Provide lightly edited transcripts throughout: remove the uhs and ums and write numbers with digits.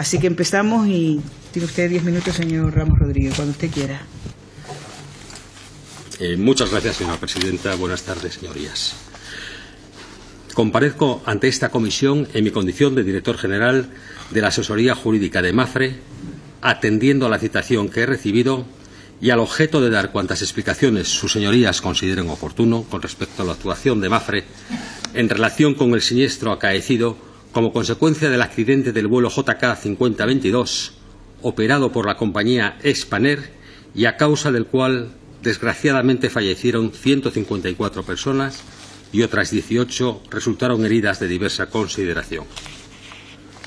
Así que empezamos y tiene usted 10 minutos, señor Ramos Rodríguez, cuando usted quiera. Muchas gracias, señora presidenta. Buenas tardes, señorías. Comparezco ante esta comisión en mi condición de director general de la asesoría jurídica de Mapfre, atendiendo a la citación que he recibido y al objeto de dar cuantas explicaciones sus señorías consideren oportuno con respecto a la actuación de Mapfre en relación con el siniestro acaecido como consecuencia del accidente del vuelo JK 5022 operado por la compañía Spanair y a causa del cual desgraciadamente fallecieron 154 personas y otras 18 resultaron heridas de diversa consideración.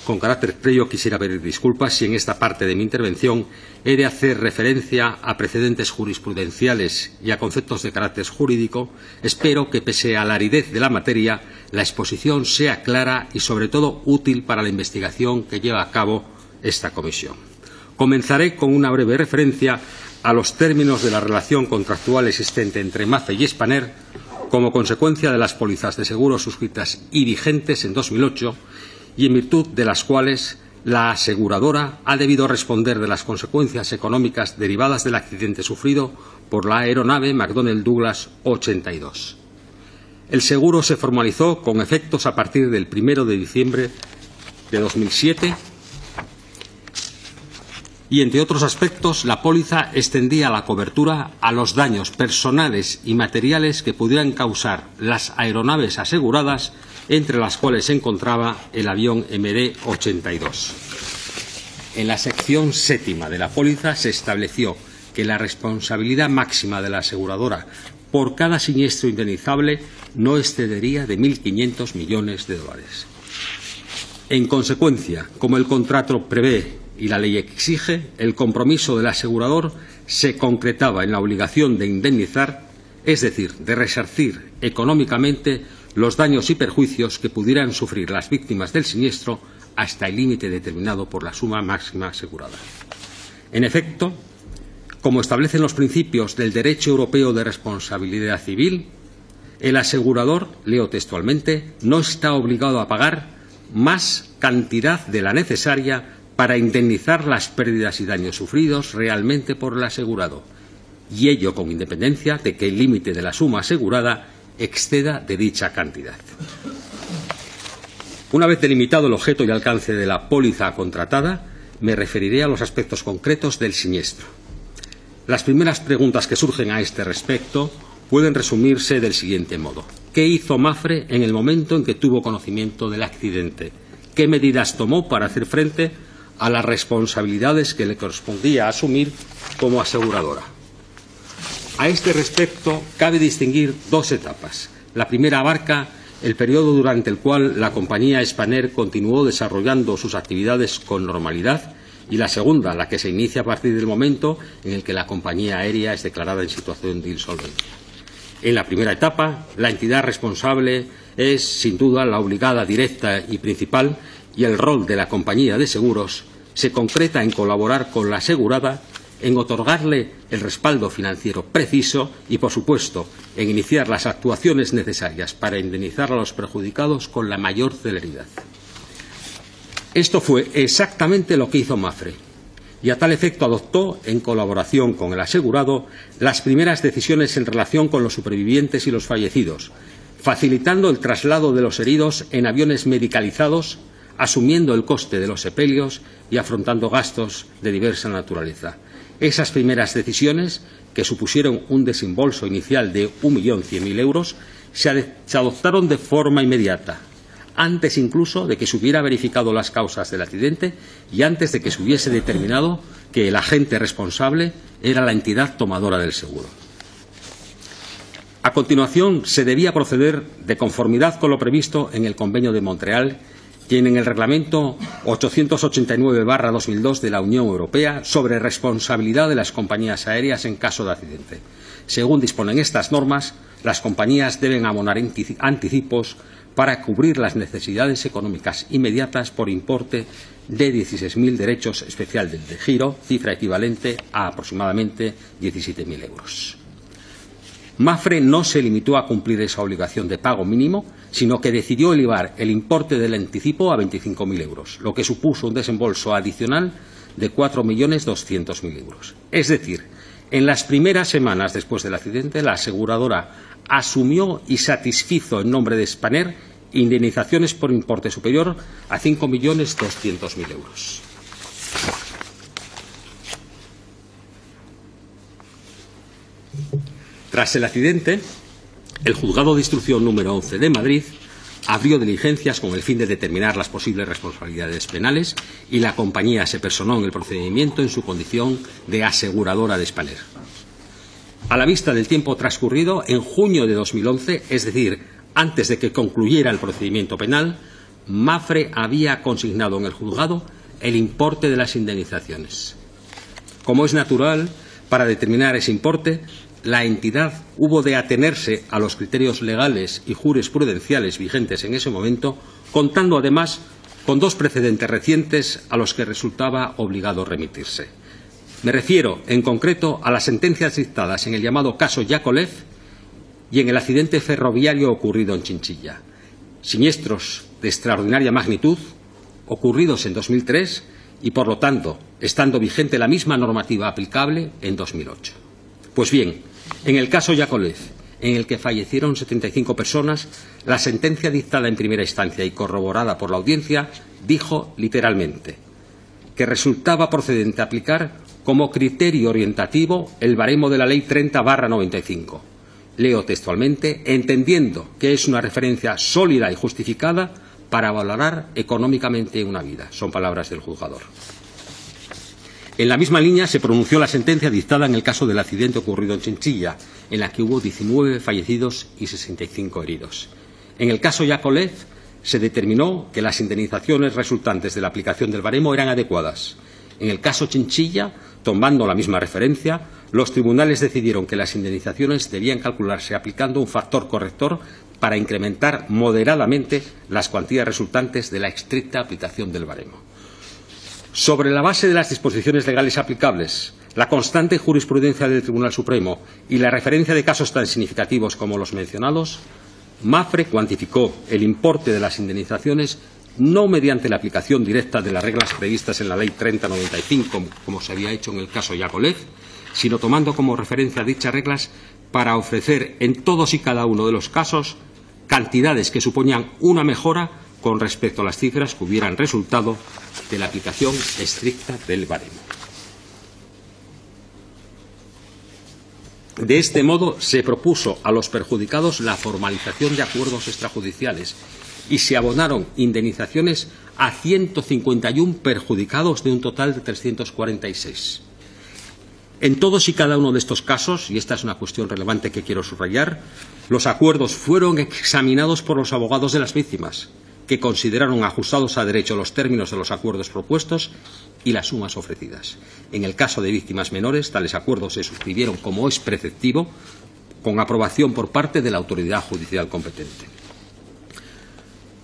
Con carácter previo quisiera pedir disculpas si en esta parte de mi intervención he de hacer referencia a precedentes jurisprudenciales y a conceptos de carácter jurídico. Espero que, pese a la aridez de la materia, la exposición sea clara y, sobre todo, útil para la investigación que lleva a cabo esta comisión. Comenzaré con una breve referencia a los términos de la relación contractual existente entre Mapfre y Spanair como consecuencia de las pólizas de seguro suscritas y vigentes en 2008 y en virtud de las cuales la aseguradora ha debido responder de las consecuencias económicas derivadas del accidente sufrido por la aeronave McDonnell Douglas 82. El seguro se formalizó con efectos a partir del 1 de diciembre de 2007 y, entre otros aspectos, la póliza extendía la cobertura a los daños personales y materiales que pudieran causar las aeronaves aseguradas, entre las cuales se encontraba el avión MD-82. En la sección séptima de la póliza se estableció que la responsabilidad máxima de la aseguradora por cada siniestro indemnizable no excedería de 1.500 millones de dólares. En consecuencia, como el contrato prevé y la ley exige, el compromiso del asegurador se concretaba en la obligación de indemnizar, es decir, de resarcir económicamente los daños y perjuicios que pudieran sufrir las víctimas del siniestro hasta el límite determinado por la suma máxima asegurada. En efecto, como establecen los principios del derecho europeo de responsabilidad civil, el asegurador, leo textualmente, no está obligado a pagar más cantidad de la necesaria para indemnizar las pérdidas y daños sufridos realmente por el asegurado, y ello con independencia de que el límite de la suma asegurada exceda de dicha cantidad. Una vez delimitado el objeto y alcance de la póliza contratada, me referiré a los aspectos concretos del siniestro. Las primeras preguntas que surgen a este respecto pueden resumirse del siguiente modo. ¿Qué hizo Mapfre en el momento en que tuvo conocimiento del accidente? ¿Qué medidas tomó para hacer frente a las responsabilidades que le correspondía asumir como aseguradora? A este respecto, cabe distinguir dos etapas. La primera abarca el periodo durante el cual la compañía Spanair continuó desarrollando sus actividades con normalidad, y la segunda, la que se inicia a partir del momento en el que la compañía aérea es declarada en situación de insolvencia. En la primera etapa, la entidad responsable es, sin duda, la obligada directa y principal, y el rol de la compañía de seguros se concreta en colaborar con la asegurada, en otorgarle el respaldo financiero preciso y, por supuesto, en iniciar las actuaciones necesarias para indemnizar a los perjudicados con la mayor celeridad. Esto fue exactamente lo que hizo Mapfre, y a tal efecto adoptó, en colaboración con el asegurado, las primeras decisiones en relación con los supervivientes y los fallecidos, facilitando el traslado de los heridos en aviones medicalizados, asumiendo el coste de los sepelios y afrontando gastos de diversa naturaleza. Esas primeras decisiones, que supusieron un desembolso inicial de 1.100.000 euros, se adoptaron de forma inmediata, antes incluso de que se hubiera verificado las causas del accidente y antes de que se hubiese determinado que el agente responsable era la entidad tomadora del seguro. A continuación, se debía proceder de conformidad con lo previsto en el Convenio de Montreal y en el Reglamento 889/2002 de la Unión Europea sobre responsabilidad de las compañías aéreas en caso de accidente. Según disponen estas normas, las compañías deben abonar anticipos para cubrir las necesidades económicas inmediatas por importe de 16.000 derechos especiales de giro, cifra equivalente a aproximadamente 17.000 euros. Mapfre no se limitó a cumplir esa obligación de pago mínimo, sino que decidió elevar el importe del anticipo a 25.000 euros, lo que supuso un desembolso adicional de 4.200.000 euros. Es decir, en las primeras semanas después del accidente, la aseguradora asumió y satisfizo en nombre de Spanair indemnizaciones por importe superior a 5.200.000 euros. Tras el accidente, el Juzgado de Instrucción número 11 de Madrid abrió diligencias con el fin de determinar las posibles responsabilidades penales y la compañía se personó en el procedimiento en su condición de aseguradora de Spanair. A la vista del tiempo transcurrido, en junio de 2011, es decir, antes de que concluyera el procedimiento penal, Mapfre había consignado en el juzgado el importe de las indemnizaciones. Como es natural, para determinar ese importe, la entidad hubo de atenerse a los criterios legales y jurisprudenciales vigentes en ese momento, contando además con dos precedentes recientes a los que resultaba obligado remitirse. Me refiero, en concreto, a las sentencias dictadas en el llamado caso Yakolev y en el accidente ferroviario ocurrido en Chinchilla, siniestros de extraordinaria magnitud ocurridos en 2003 y, por lo tanto, estando vigente la misma normativa aplicable en 2008. Pues bien, en el caso Yakolev, en el que fallecieron 75 personas, la sentencia dictada en primera instancia y corroborada por la audiencia dijo literalmente que resultaba procedente aplicar como criterio orientativo el baremo de la Ley 30/95. Leo textualmente, entendiendo que es una referencia sólida y justificada para valorar económicamente una vida. Son palabras del juzgador. En la misma línea se pronunció la sentencia dictada en el caso del accidente ocurrido en Chinchilla, en la que hubo 19 fallecidos y 65 heridos. En el caso Yakolev se determinó que las indemnizaciones resultantes de la aplicación del baremo eran adecuadas. En el caso Chinchilla, tomando la misma referencia, los tribunales decidieron que las indemnizaciones debían calcularse aplicando un factor corrector para incrementar moderadamente las cuantías resultantes de la estricta aplicación del baremo. Sobre la base de las disposiciones legales aplicables, la constante jurisprudencia del Tribunal Supremo y la referencia de casos tan significativos como los mencionados, Mapfre cuantificó el importe de las indemnizaciones no mediante la aplicación directa de las reglas previstas en la Ley 30/95, como se había hecho en el caso Yakolev, sino tomando como referencia dichas reglas para ofrecer en todos y cada uno de los casos cantidades que suponían una mejora con respecto a las cifras que hubieran resultado de la aplicación estricta del baremo. De este modo, se propuso a los perjudicados la formalización de acuerdos extrajudiciales y se abonaron indemnizaciones a 151 perjudicados de un total de 346. En todos y cada uno de estos casos, y esta es una cuestión relevante que quiero subrayar, los acuerdos fueron examinados por los abogados de las víctimas, que consideraron ajustados a derecho los términos de los acuerdos propuestos y las sumas ofrecidas. En el caso de víctimas menores, tales acuerdos se suscribieron, como es preceptivo, con aprobación por parte de la autoridad judicial competente.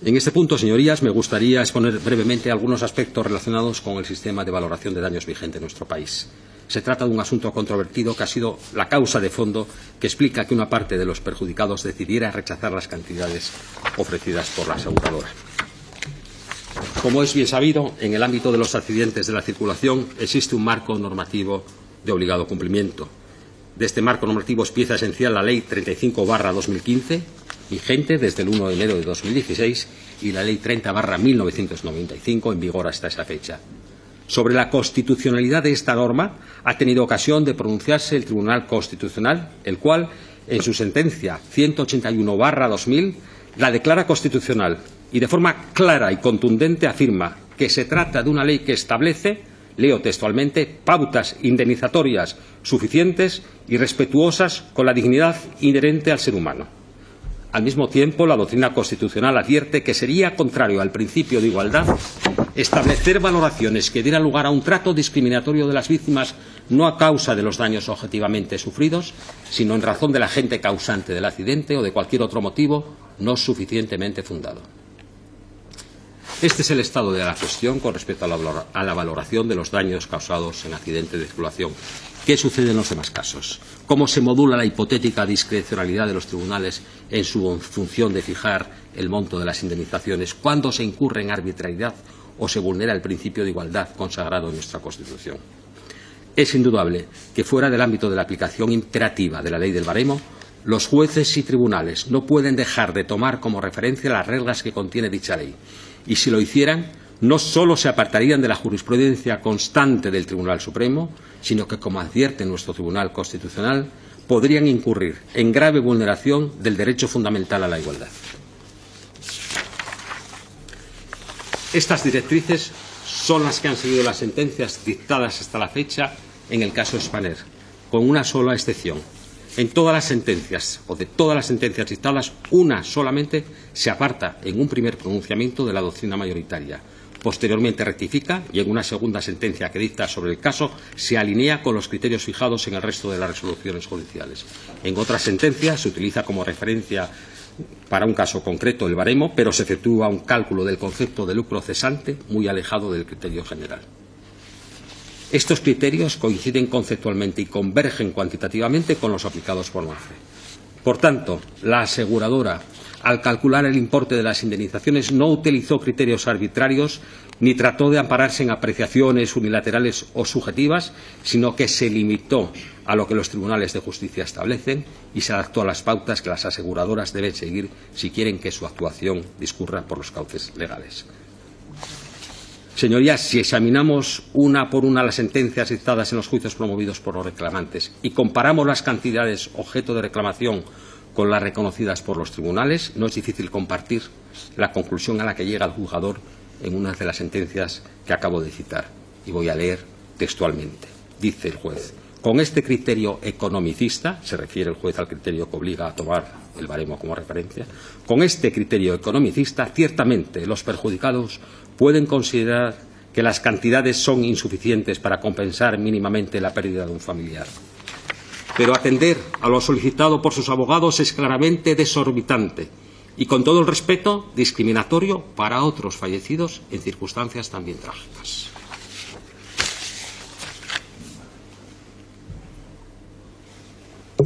En este punto, señorías, me gustaría exponer brevemente algunos aspectos relacionados con el sistema de valoración de daños vigente en nuestro país. Se trata de un asunto controvertido que ha sido la causa de fondo que explica que una parte de los perjudicados decidiera rechazar las cantidades ofrecidas por la aseguradora. Como es bien sabido, en el ámbito de los accidentes de la circulación existe un marco normativo de obligado cumplimiento. De este marco normativo es pieza esencial la Ley 35/2015, vigente desde el 1 de enero de 2016, y la Ley 30/1995, en vigor hasta esa fecha. Sobre la constitucionalidad de esta norma ha tenido ocasión de pronunciarse el Tribunal Constitucional, el cual, en su sentencia 181/2000, la declara constitucional y de forma clara y contundente afirma que se trata de una ley que establece, leo textualmente, pautas indemnizatorias suficientes y respetuosas con la dignidad inherente al ser humano. Al mismo tiempo, la doctrina constitucional advierte que sería contrario al principio de igualdad establecer valoraciones que dieran lugar a un trato discriminatorio de las víctimas no a causa de los daños objetivamente sufridos, sino en razón del agente causante del accidente o de cualquier otro motivo no suficientemente fundado. Este es el estado de la cuestión con respecto a la valoración de los daños causados en accidente de circulación. ¿Qué sucede en los demás casos? ¿Cómo se modula la hipotética discrecionalidad de los tribunales en su función de fijar el monto de las indemnizaciones? ¿Cuándo se incurre en arbitrariedad o se vulnera el principio de igualdad consagrado en nuestra Constitución? Es indudable que fuera del ámbito de la aplicación imperativa de la ley del baremo, los jueces y tribunales no pueden dejar de tomar como referencia las reglas que contiene dicha ley. Y si lo hicieran, no solo se apartarían de la jurisprudencia constante del Tribunal Supremo, sino que, como advierte nuestro Tribunal Constitucional, podrían incurrir en grave vulneración del derecho fundamental a la igualdad. Estas directrices son las que han seguido las sentencias dictadas hasta la fecha en el caso Spanair, con una sola excepción. En todas las sentencias, o de todas las sentencias dictadas, una solamente se aparta en un primer pronunciamiento de la doctrina mayoritaria. Posteriormente rectifica y en una segunda sentencia que dicta sobre el caso se alinea con los criterios fijados en el resto de las resoluciones judiciales. En otras sentencias se utiliza como referencia para un caso concreto el baremo, pero se efectúa un cálculo del concepto de lucro cesante muy alejado del criterio general. Estos criterios coinciden conceptualmente y convergen cuantitativamente con los aplicados por MAFRE. Por tanto, la aseguradora, al calcular el importe de las indemnizaciones, no utilizó criterios arbitrarios ni trató de ampararse en apreciaciones unilaterales o subjetivas, sino que se limitó a lo que los tribunales de justicia establecen y se adaptó a las pautas que las aseguradoras deben seguir si quieren que su actuación discurra por los cauces legales. Señorías, si examinamos una por una las sentencias dictadas en los juicios promovidos por los reclamantes y comparamos las cantidades objeto de reclamación con las reconocidas por los tribunales, no es difícil compartir la conclusión a la que llega el juzgador en una de las sentencias que acabo de citar. Y voy a leer textualmente. Dice el juez: con este criterio economicista, se refiere el juez al criterio que obliga a tomar el baremo como referencia, con este criterio economicista, ciertamente los perjudicados pueden considerar que las cantidades son insuficientes para compensar mínimamente la pérdida de un familiar. Pero atender a lo solicitado por sus abogados es claramente desorbitante y, con todo el respeto, discriminatorio para otros fallecidos en circunstancias también trágicas.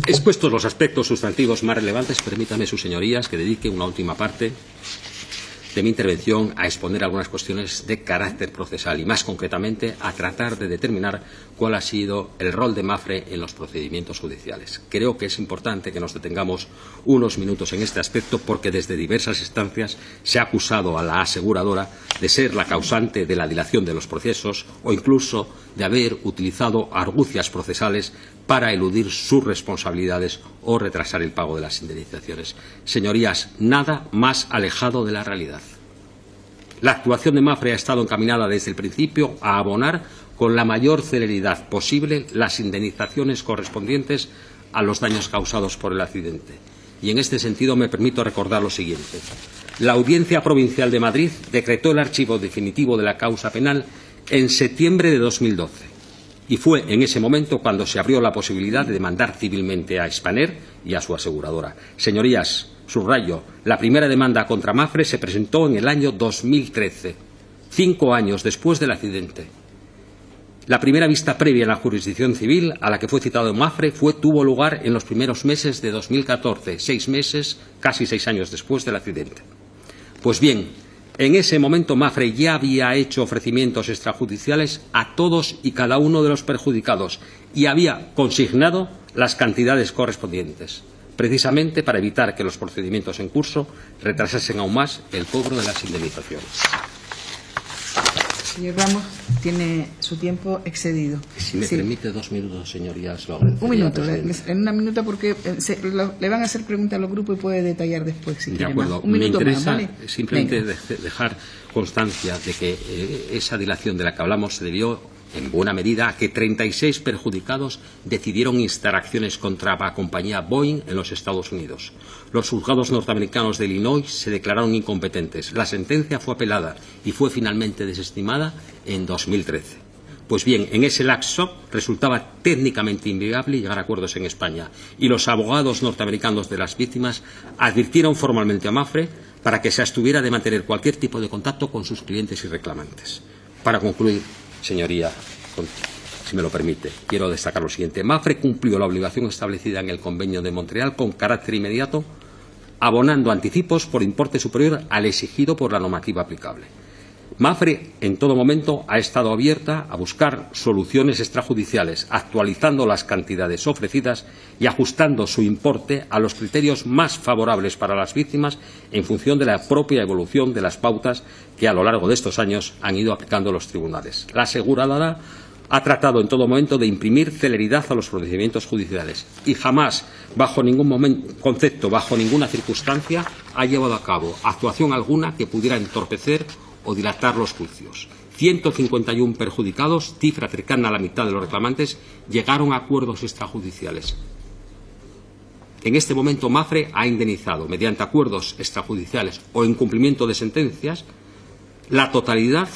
Expuestos los aspectos sustantivos más relevantes, permítanme, sus señorías, que dedique una última parte de mi intervención a exponer algunas cuestiones de carácter procesal y, más concretamente, a tratar de determinar cuál ha sido el rol de MAFRE en los procedimientos judiciales. Creo que es importante que nos detengamos unos minutos en este aspecto porque desde diversas instancias se ha acusado a la aseguradora de ser la causante de la dilación de los procesos o incluso de haber utilizado argucias procesales para eludir sus responsabilidades o retrasar el pago de las indemnizaciones. Señorías, nada más alejado de la realidad. La actuación de MAFRE ha estado encaminada desde el principio a abonar con la mayor celeridad posible las indemnizaciones correspondientes a los daños causados por el accidente. Y en este sentido me permito recordar lo siguiente. La Audiencia Provincial de Madrid decretó el archivo definitivo de la causa penal en septiembre de 2012. Y fue en ese momento cuando se abrió la posibilidad de demandar civilmente a Spanair y a su aseguradora. Señorías, subrayo, la primera demanda contra MAFRE se presentó en el año 2013, 5 años después del accidente. La primera vista previa en la jurisdicción civil a la que fue citado MAFRE tuvo lugar en los primeros meses de 2014, 6 meses, casi 6 años después del accidente. Pues bien, en ese momento MAFRE ya había hecho ofrecimientos extrajudiciales a todos y cada uno de los perjudicados y había consignado las cantidades correspondientes, precisamente para evitar que los procedimientos en curso retrasasen aún más el cobro de las indemnizaciones. Señor Ramos, tiene su tiempo excedido. Si me permite 2 minutos, señorías, lo agradecería. Un minuto, en una minuta, porque le van a hacer preguntas a los grupos y puede detallar después. Si de quiere acuerdo, más. Un minuto me interesa más, ¿vale? simplemente dejar constancia de que esa dilación de la que hablamos se debió en buena medida a que 36 perjudicados decidieron instar acciones contra la compañía Boeing en los Estados Unidos. Los juzgados norteamericanos de Illinois se declararon incompetentes. La sentencia fue apelada y fue finalmente desestimada en 2013. Pues bien, en ese lapso resultaba técnicamente inviable llegar a acuerdos en España y los abogados norteamericanos de las víctimas advirtieron formalmente a MAFRE para que se abstuviera de mantener cualquier tipo de contacto con sus clientes y reclamantes. Para concluir, señoría, si me lo permite, quiero destacar lo siguiente. Mapfre cumplió la obligación establecida en el Convenio de Montreal con carácter inmediato, abonando anticipos por importe superior al exigido por la normativa aplicable. Mapfre, en todo momento, ha estado abierta a buscar soluciones extrajudiciales, actualizando las cantidades ofrecidas y ajustando su importe a los criterios más favorables para las víctimas en función de la propia evolución de las pautas que a lo largo de estos años han ido aplicando los tribunales. La aseguradora ha tratado en todo momento de imprimir celeridad a los procedimientos judiciales y jamás, bajo ningún concepto, bajo ninguna circunstancia, ha llevado a cabo actuación alguna que pudiera entorpecer o dilatar los juicios. 151 perjudicados, cifra cercana a la mitad de los reclamantes, llegaron a acuerdos extrajudiciales. En este momento, Mapfre ha indemnizado, mediante acuerdos extrajudiciales o en cumplimiento de sentencias, la totalidad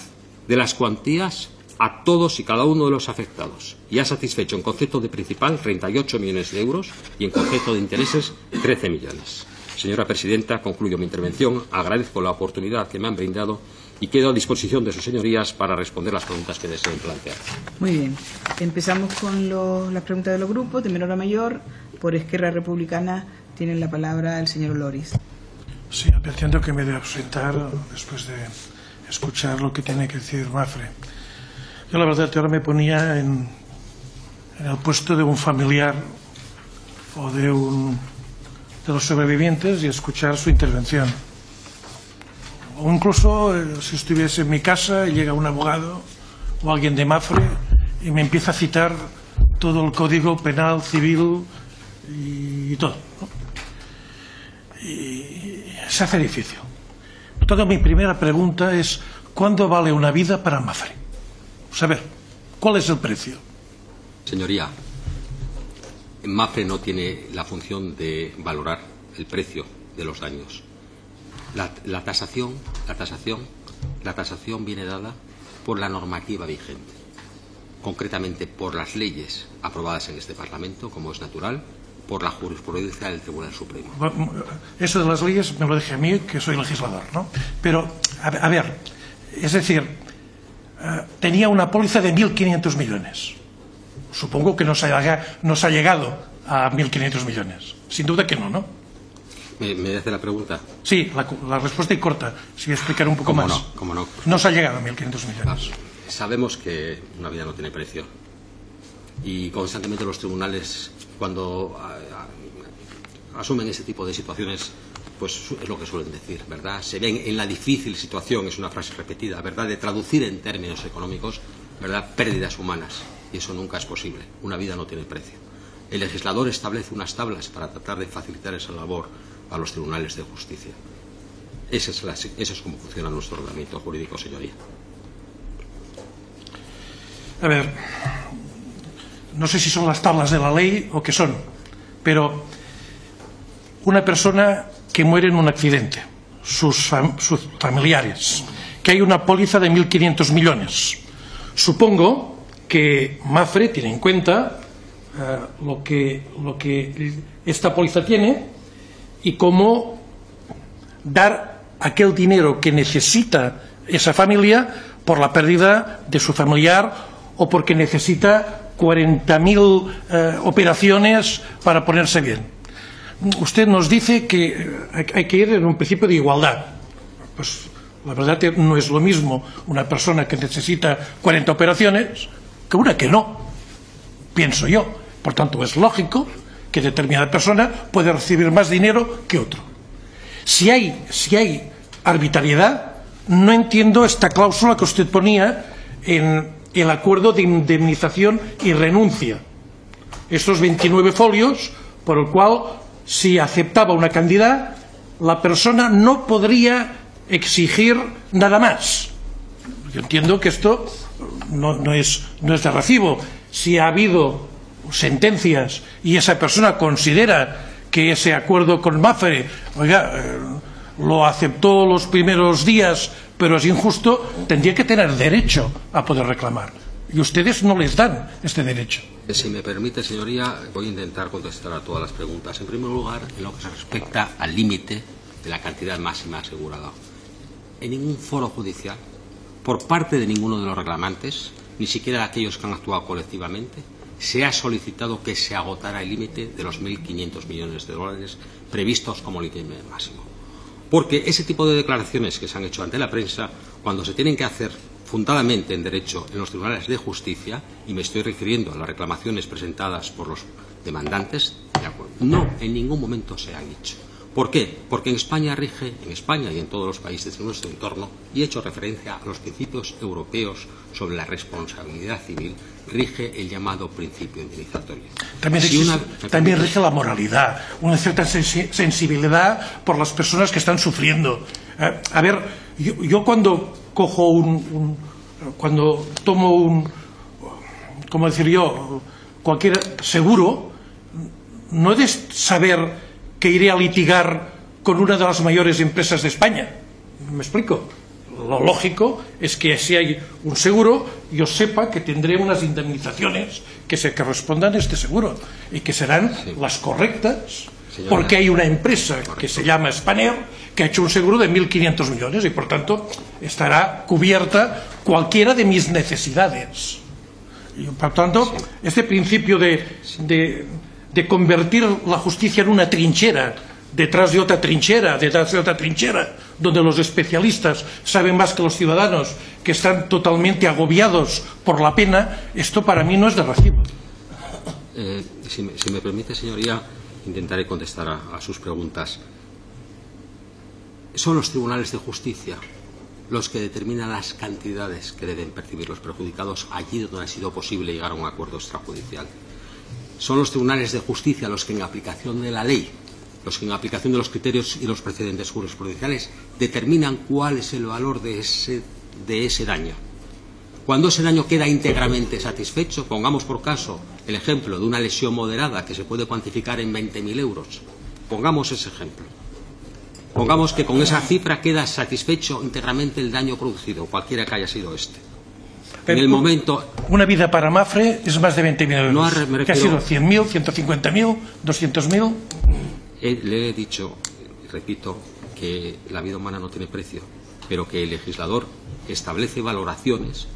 de las cuantías a todos y cada uno de los afectados y ha satisfecho en concepto de principal 38 millones de euros y en concepto de intereses 13 millones. Señora Presidenta, concluyo mi intervención. Agradezco la oportunidad que me han brindado y quedo a disposición de sus señorías para responder las preguntas que deseen plantear. Muy bien. Empezamos con las preguntas de los grupos, de menor a mayor. Por Esquerra Republicana tiene la palabra el señor Loris. Sí, advirtiendo que me debo ausentar después de escuchar lo que tiene que decir Mapfre. Yo la verdad que ahora me ponía en el puesto de un familiar o de los sobrevivientes y escuchar su intervención. O incluso si estuviese en mi casa y llega un abogado o alguien de Mapfre y me empieza a citar todo el código penal, civil y todo, ¿no? Y se hace difícil. Por tanto, mi primera pregunta es: ¿cuándo vale una vida para Mapfre? Saber, ¿cuál es el precio? Señoría, Mapfre no tiene la función de valorar el precio de los daños. La tasación viene dada por la normativa vigente, concretamente por las leyes aprobadas en este Parlamento, como es natural, por la jurisprudencia del Tribunal Supremo. Bueno, eso de las leyes me lo deje a mí, que soy legislador, ¿no? Pero, a ver, es decir, tenía una póliza de 1.500 millones. Supongo que no se ha llegado a 1.500 millones. Sin duda que no, ¿no? ¿Me hace la pregunta? Sí, la respuesta es corta. Si explicar un poco más. ¿Cómo no? No se ha llegado a 1.500 millones. Sabemos que una vida no tiene precio. Y constantemente los tribunales, cuando asumen ese tipo de situaciones, pues es lo que suelen decir, ¿verdad? Se ven en la difícil situación, es una frase repetida, ¿verdad?, de traducir en términos económicos, ¿verdad?, pérdidas humanas. Y eso nunca es posible. Una vida no tiene precio. El legislador establece unas tablas para tratar de facilitar esa labor a los tribunales de justicia. Eso es como funciona nuestro ordenamiento jurídico, señoría. A ver, no sé si son las tablas de la ley o qué son, pero una persona que muere en un accidente, sus familiares, que hay una póliza de 1.500 millones. Supongo que Mapfre tiene en cuenta lo que esta póliza tiene y cómo dar aquel dinero que necesita esa familia por la pérdida de su familiar o porque necesita 40.000 operaciones para ponerse bien. Usted nos dice que hay que ir en un principio de igualdad. Pues la verdad que no es lo mismo una persona que necesita 40 operaciones que una que no, pienso yo. Por tanto, es lógico que determinada persona puede recibir más dinero que otro. Si hay arbitrariedad, no entiendo esta cláusula que usted ponía en el acuerdo de indemnización y renuncia. Estos 29 folios, por el cual, si aceptaba una cantidad, la persona no podría exigir nada más. Yo entiendo que esto no es de recibo. Si ha habido sentencias y esa persona considera que ese acuerdo con Mapfre, lo aceptó los primeros días, pero es injusto, tendría que tener derecho a poder reclamar. Y ustedes no les dan este derecho. Si me permite, señoría, voy a intentar contestar a todas las preguntas. En primer lugar, en lo que se respecta al límite de la cantidad máxima asegurada. En ningún foro judicial, por parte de ninguno de los reclamantes, ni siquiera de aquellos que han actuado colectivamente, se ha solicitado que se agotara el límite de los 1.500 millones de dólares previstos como límite máximo. Porque ese tipo de declaraciones que se han hecho ante la prensa, cuando se tienen que hacer fundadamente en derecho en los tribunales de justicia, y me estoy refiriendo a las reclamaciones presentadas por los demandantes, de acuerdo, no, en ningún momento se han hecho. ¿Por qué? Porque en España rige, en España y en todos los países de nuestro entorno, y he hecho referencia a los principios europeos sobre la responsabilidad civil, rige el llamado principio indemnizatorio. También rige la moralidad, una cierta sensibilidad por las personas que están sufriendo. A ver, yo cuando cojo cuando tomo ¿cómo decir yo?, cualquier seguro, no he de saber que iré a litigar con una de las mayores empresas de España. ¿Me explico? Lo lógico es que si hay un seguro, yo sepa que tendré unas indemnizaciones que se correspondan a este seguro y que serán las correctas, porque hay una empresa que se llama Spanair que ha hecho un seguro de 1.500 millones y por tanto estará cubierta cualquiera de mis necesidades. Y, por tanto, este principio de convertir la justicia en una trinchera, detrás de otra trinchera, donde los especialistas saben más que los ciudadanos, que están totalmente agobiados por la pena, esto para mí no es de recibo. Si me permite, señoría, intentaré contestar a sus preguntas. Son los tribunales de justicia los que determinan las cantidades que deben percibir los perjudicados allí donde ha sido posible llegar a un acuerdo extrajudicial. Son los tribunales de justicia los que, en aplicación de la ley, los que en aplicación de los criterios y los precedentes jurisprudenciales determinan cuál es el valor de ese daño. Cuando ese daño queda íntegramente satisfecho, pongamos por caso el ejemplo de una lesión moderada que se puede cuantificar en 20.000 euros. Pongamos ese ejemplo. Pongamos que con esa cifra queda satisfecho íntegramente el daño producido, cualquiera que haya sido este. En el momento... Una vida para Mapfre es más de 20.000 euros. No, me refiero... ¿Qué ha sido? ¿100.000, 150.000, 200.000? Le he dicho, repito, que la vida humana no tiene precio, pero que el legislador establece valoraciones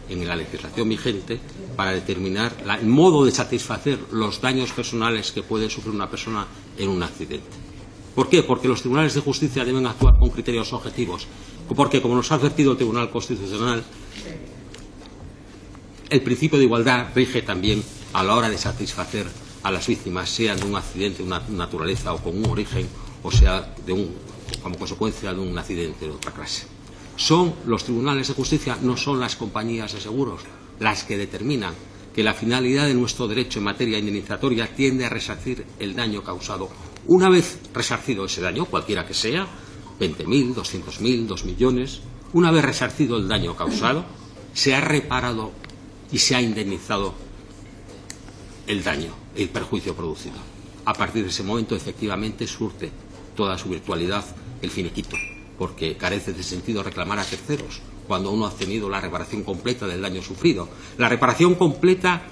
en la legislación vigente para determinar el modo de satisfacer los daños personales que puede sufrir una persona en un accidente. ¿Por qué? Porque los tribunales de justicia deben actuar con criterios objetivos. Porque, como nos ha advertido el Tribunal Constitucional, el principio de igualdad rige también a la hora de satisfacer a las víctimas, sean de un accidente de una naturaleza o con un origen, o sea como consecuencia de un accidente de otra clase. Son los tribunales de justicia, no son las compañías de seguros, las que determinan que la finalidad de nuestro derecho en materia indemnizatoria tiende a resarcir el daño causado. Una vez resarcido ese daño, cualquiera que sea, 20.000, 200.000, 2 millones, una vez resarcido el daño causado, se ha reparado y se ha indemnizado el daño, el perjuicio producido. A partir de ese momento, efectivamente, surte toda su virtualidad el finiquito, porque carece de sentido reclamar a terceros cuando uno ha obtenido la reparación completa del daño sufrido. La reparación completa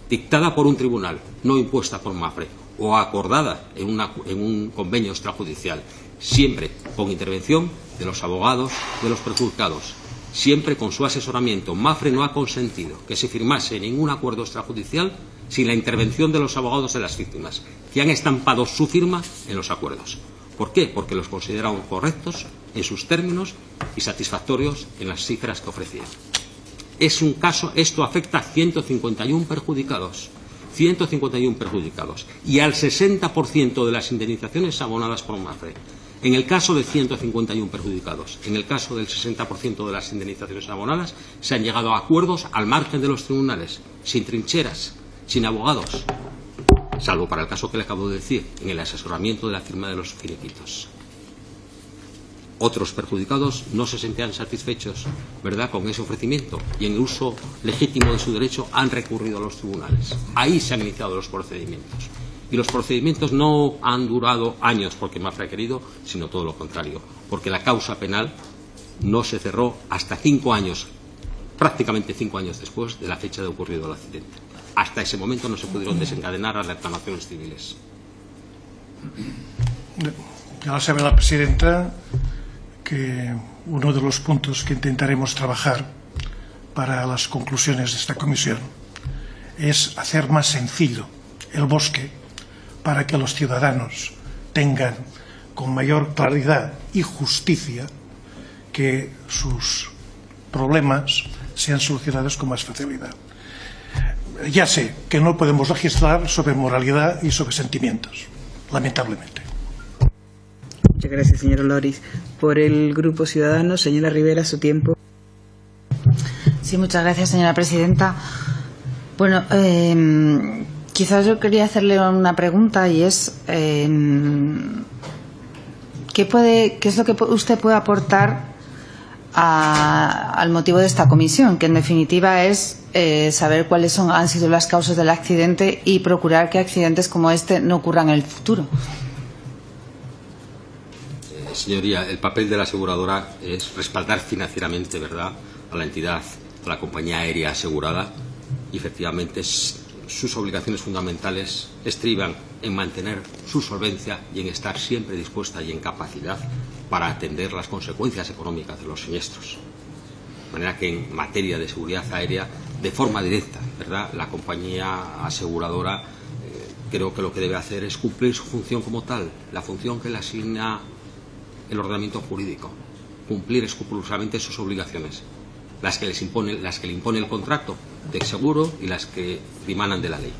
dictada por un tribunal, no impuesta por Mapfre, o acordada en un convenio extrajudicial, siempre con intervención de los abogados de los perjudicados, siempre con su asesoramiento. Mapfre no ha consentido que se firmase ningún acuerdo extrajudicial sin la intervención de los abogados de las víctimas, que han estampado su firma en los acuerdos. ¿Por qué? Porque los consideraron correctos en sus términos y satisfactorios en las cifras que ofrecían. Es un caso, esto afecta a 151 perjudicados. 151 perjudicados y al 60% de las indemnizaciones abonadas por Mapfre. En el caso de 151 perjudicados, en el caso del 60% de las indemnizaciones abonadas, se han llegado a acuerdos al margen de los tribunales, sin trincheras, sin abogados, salvo para el caso que le acabo de decir, en el asesoramiento de la firma de los finiquitos. Otros perjudicados no se sentían satisfechos, ¿verdad?, con ese ofrecimiento y en el uso legítimo de su derecho han recurrido a los tribunales. Ahí se han iniciado los procedimientos. Y los procedimientos no han durado años porque Mapfre ha querido, sino todo lo contrario, porque la causa penal no se cerró hasta 5 años, prácticamente 5 años después de la fecha de ocurrido el accidente. Hasta ese momento no se pudieron desencadenar las reclamaciones civiles. Ya lo sabe la presidenta que uno de los puntos que intentaremos trabajar para las conclusiones de esta comisión es hacer más sencillo el bosque para que los ciudadanos tengan con mayor claridad y justicia que sus problemas sean solucionados con más facilidad. Ya sé que no podemos legislar sobre moralidad y sobre sentimientos, lamentablemente. Muchas gracias, señor Loris. Por el Grupo Ciudadanos, señora Rivera, su tiempo. Sí, muchas gracias, señora presidenta. Bueno, quizás yo quería hacerle una pregunta y es ¿qué es lo que usted puede aportar al motivo de esta comisión, que en definitiva es saber cuáles han sido las causas del accidente y procurar que accidentes como este no ocurran en el futuro? Señoría, el papel de la aseguradora es respaldar financieramente, ¿verdad?, a la entidad, a la compañía aérea asegurada, y efectivamente sus obligaciones fundamentales estriban en mantener su solvencia y en estar siempre dispuesta y en capacidad para atender las consecuencias económicas de los siniestros. De manera que en materia de seguridad aérea, de forma directa, ¿verdad?, la compañía aseguradora creo que lo que debe hacer es cumplir su función como tal, la función que le asigna el ordenamiento jurídico, cumplir escrupulosamente sus obligaciones, las que le impone el contrato de seguro y las que dimanan de la ley.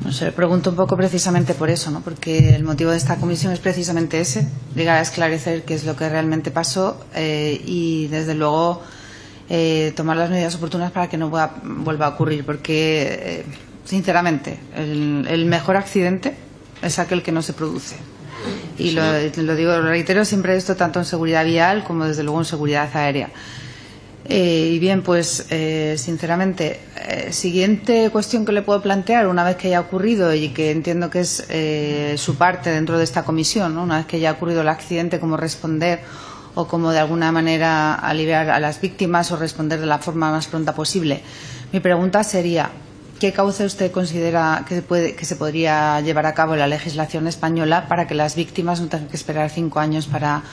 No sé, le pregunto un poco precisamente por eso, ¿no? Porque el motivo de esta comisión es precisamente ese, llegar a esclarecer qué es lo que realmente pasó y, desde luego, tomar las medidas oportunas para que no vuelva a ocurrir, porque, sinceramente, el mejor accidente es aquel que no se produce. Y lo reitero siempre esto, tanto en seguridad vial como, desde luego, en seguridad aérea. Y bien, pues sinceramente, siguiente cuestión que le puedo plantear una vez que haya ocurrido y que entiendo que es su parte dentro de esta comisión, ¿no? Una vez que haya ocurrido el accidente, cómo responder o cómo de alguna manera aliviar a las víctimas o responder de la forma más pronta posible. Mi pregunta sería: ¿qué cauce usted considera que se podría llevar a cabo en la legislación española para que las víctimas no tengan que esperar 5 años para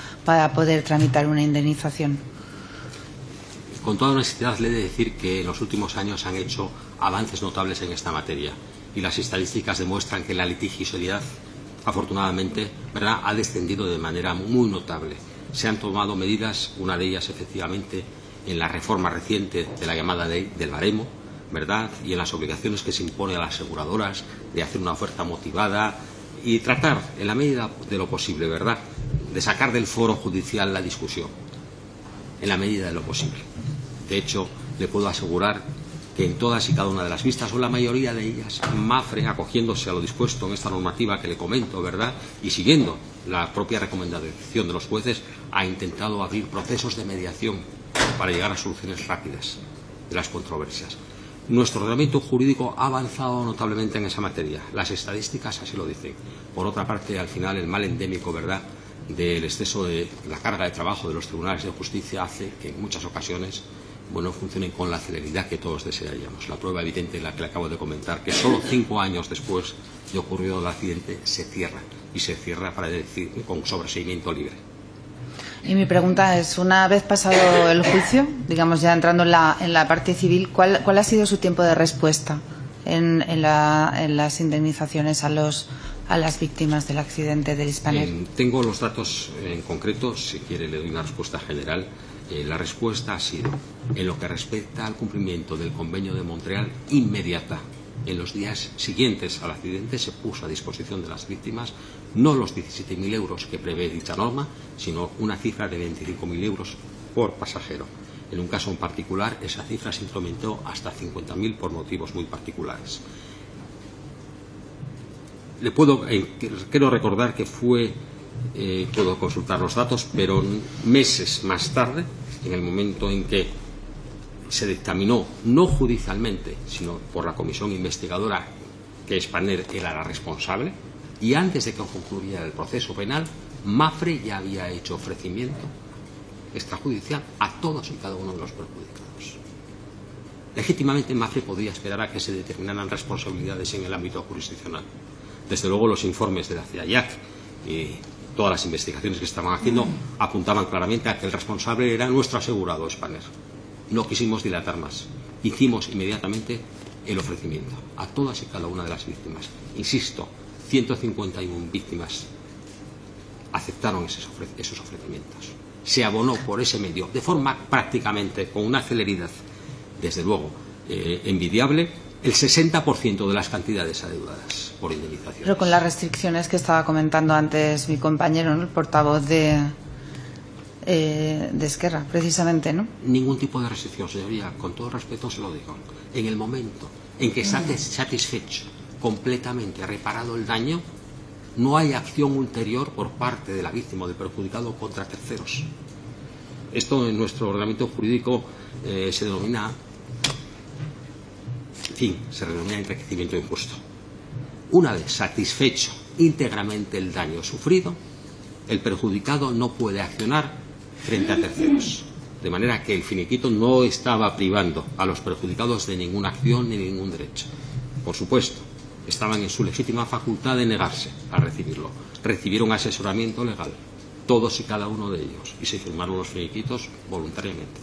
poder tramitar una indemnización? Con toda honestidad le he de decir que en los últimos años se han hecho avances notables en esta materia y las estadísticas demuestran que la litigiosidad, afortunadamente, ¿verdad?, ha descendido de manera muy notable. Se han tomado medidas, una de ellas efectivamente en la reforma reciente de la llamada ley del baremo, ¿verdad?, y en las obligaciones que se impone a las aseguradoras de hacer una oferta motivada y tratar, en la medida de lo posible, ¿verdad?, de sacar del foro judicial la discusión, en la medida de lo posible. De hecho, le puedo asegurar que en todas y cada una de las vistas, o la mayoría de ellas, MAFRE, acogiéndose a lo dispuesto en esta normativa que le comento, ¿verdad?, y siguiendo la propia recomendación de los jueces, ha intentado abrir procesos de mediación para llegar a soluciones rápidas de las controversias. Nuestro ordenamiento jurídico ha avanzado notablemente en esa materia. Las estadísticas así lo dicen. Por otra parte, al final, el mal endémico, ¿verdad?, del exceso de la carga de trabajo de los tribunales de justicia hace que en muchas ocasiones funcionen con la celeridad que todos desearíamos. La prueba evidente es la que le acabo de comentar, que solo 5 años después de ocurrido el accidente se cierra, y se cierra, para decir, con sobreseimiento libre. Y mi pregunta es, una vez pasado el juicio, digamos ya entrando en la parte civil, ¿cuál ha sido su tiempo de respuesta en las indemnizaciones a las víctimas del accidente del Hispaner? Tengo los datos en concreto, si quiere le doy una respuesta general. La respuesta ha sido, en lo que respecta al cumplimiento del Convenio de Montreal, inmediata. En los días siguientes al accidente se puso a disposición de las víctimas no los 17.000 euros que prevé dicha norma, sino una cifra de 25.000 euros por pasajero. En un caso en particular, esa cifra se incrementó hasta 50.000 por motivos muy particulares. Quiero recordar que puedo consultar los datos, pero meses más tarde, en el momento en que se dictaminó, no judicialmente, sino por la comisión investigadora, que Spanair era la responsable, y antes de que concluyera el proceso penal, MAFRE ya había hecho ofrecimiento extrajudicial a todos y cada uno de los perjudicados. Legítimamente, MAFRE podía esperar a que se determinaran responsabilidades en el ámbito jurisdiccional. Desde luego, los informes de la CIAIAC todas las investigaciones que estaban haciendo apuntaban claramente a que el responsable era nuestro asegurado Spanair. No quisimos dilatar más. Hicimos inmediatamente el ofrecimiento a todas y cada una de las víctimas. Insisto, 151 víctimas aceptaron esos ofrecimientos. Se abonó por ese medio, de forma prácticamente con una celeridad, desde luego, envidiable, el 60% de las cantidades adeudadas por indemnizaciones. Pero con las restricciones que estaba comentando antes mi compañero, ¿no?, el portavoz de Esquerra, precisamente, ¿no? Ningún tipo de restricción, señoría, con todo respeto se lo digo. En el momento en que se ha satisfecho completamente, reparado el daño, no hay acción ulterior por parte de la víctima o del perjudicado contra terceros. Esto en nuestro ordenamiento jurídico se denomina, enriquecimiento injusto. Una vez satisfecho íntegramente el daño sufrido, el perjudicado no puede accionar frente a terceros. De manera que el finiquito no estaba privando a los perjudicados de ninguna acción ni ningún derecho. Por supuesto, estaban en su legítima facultad de negarse a recibirlo. Recibieron asesoramiento legal, todos y cada uno de ellos, y se firmaron los finiquitos voluntariamente.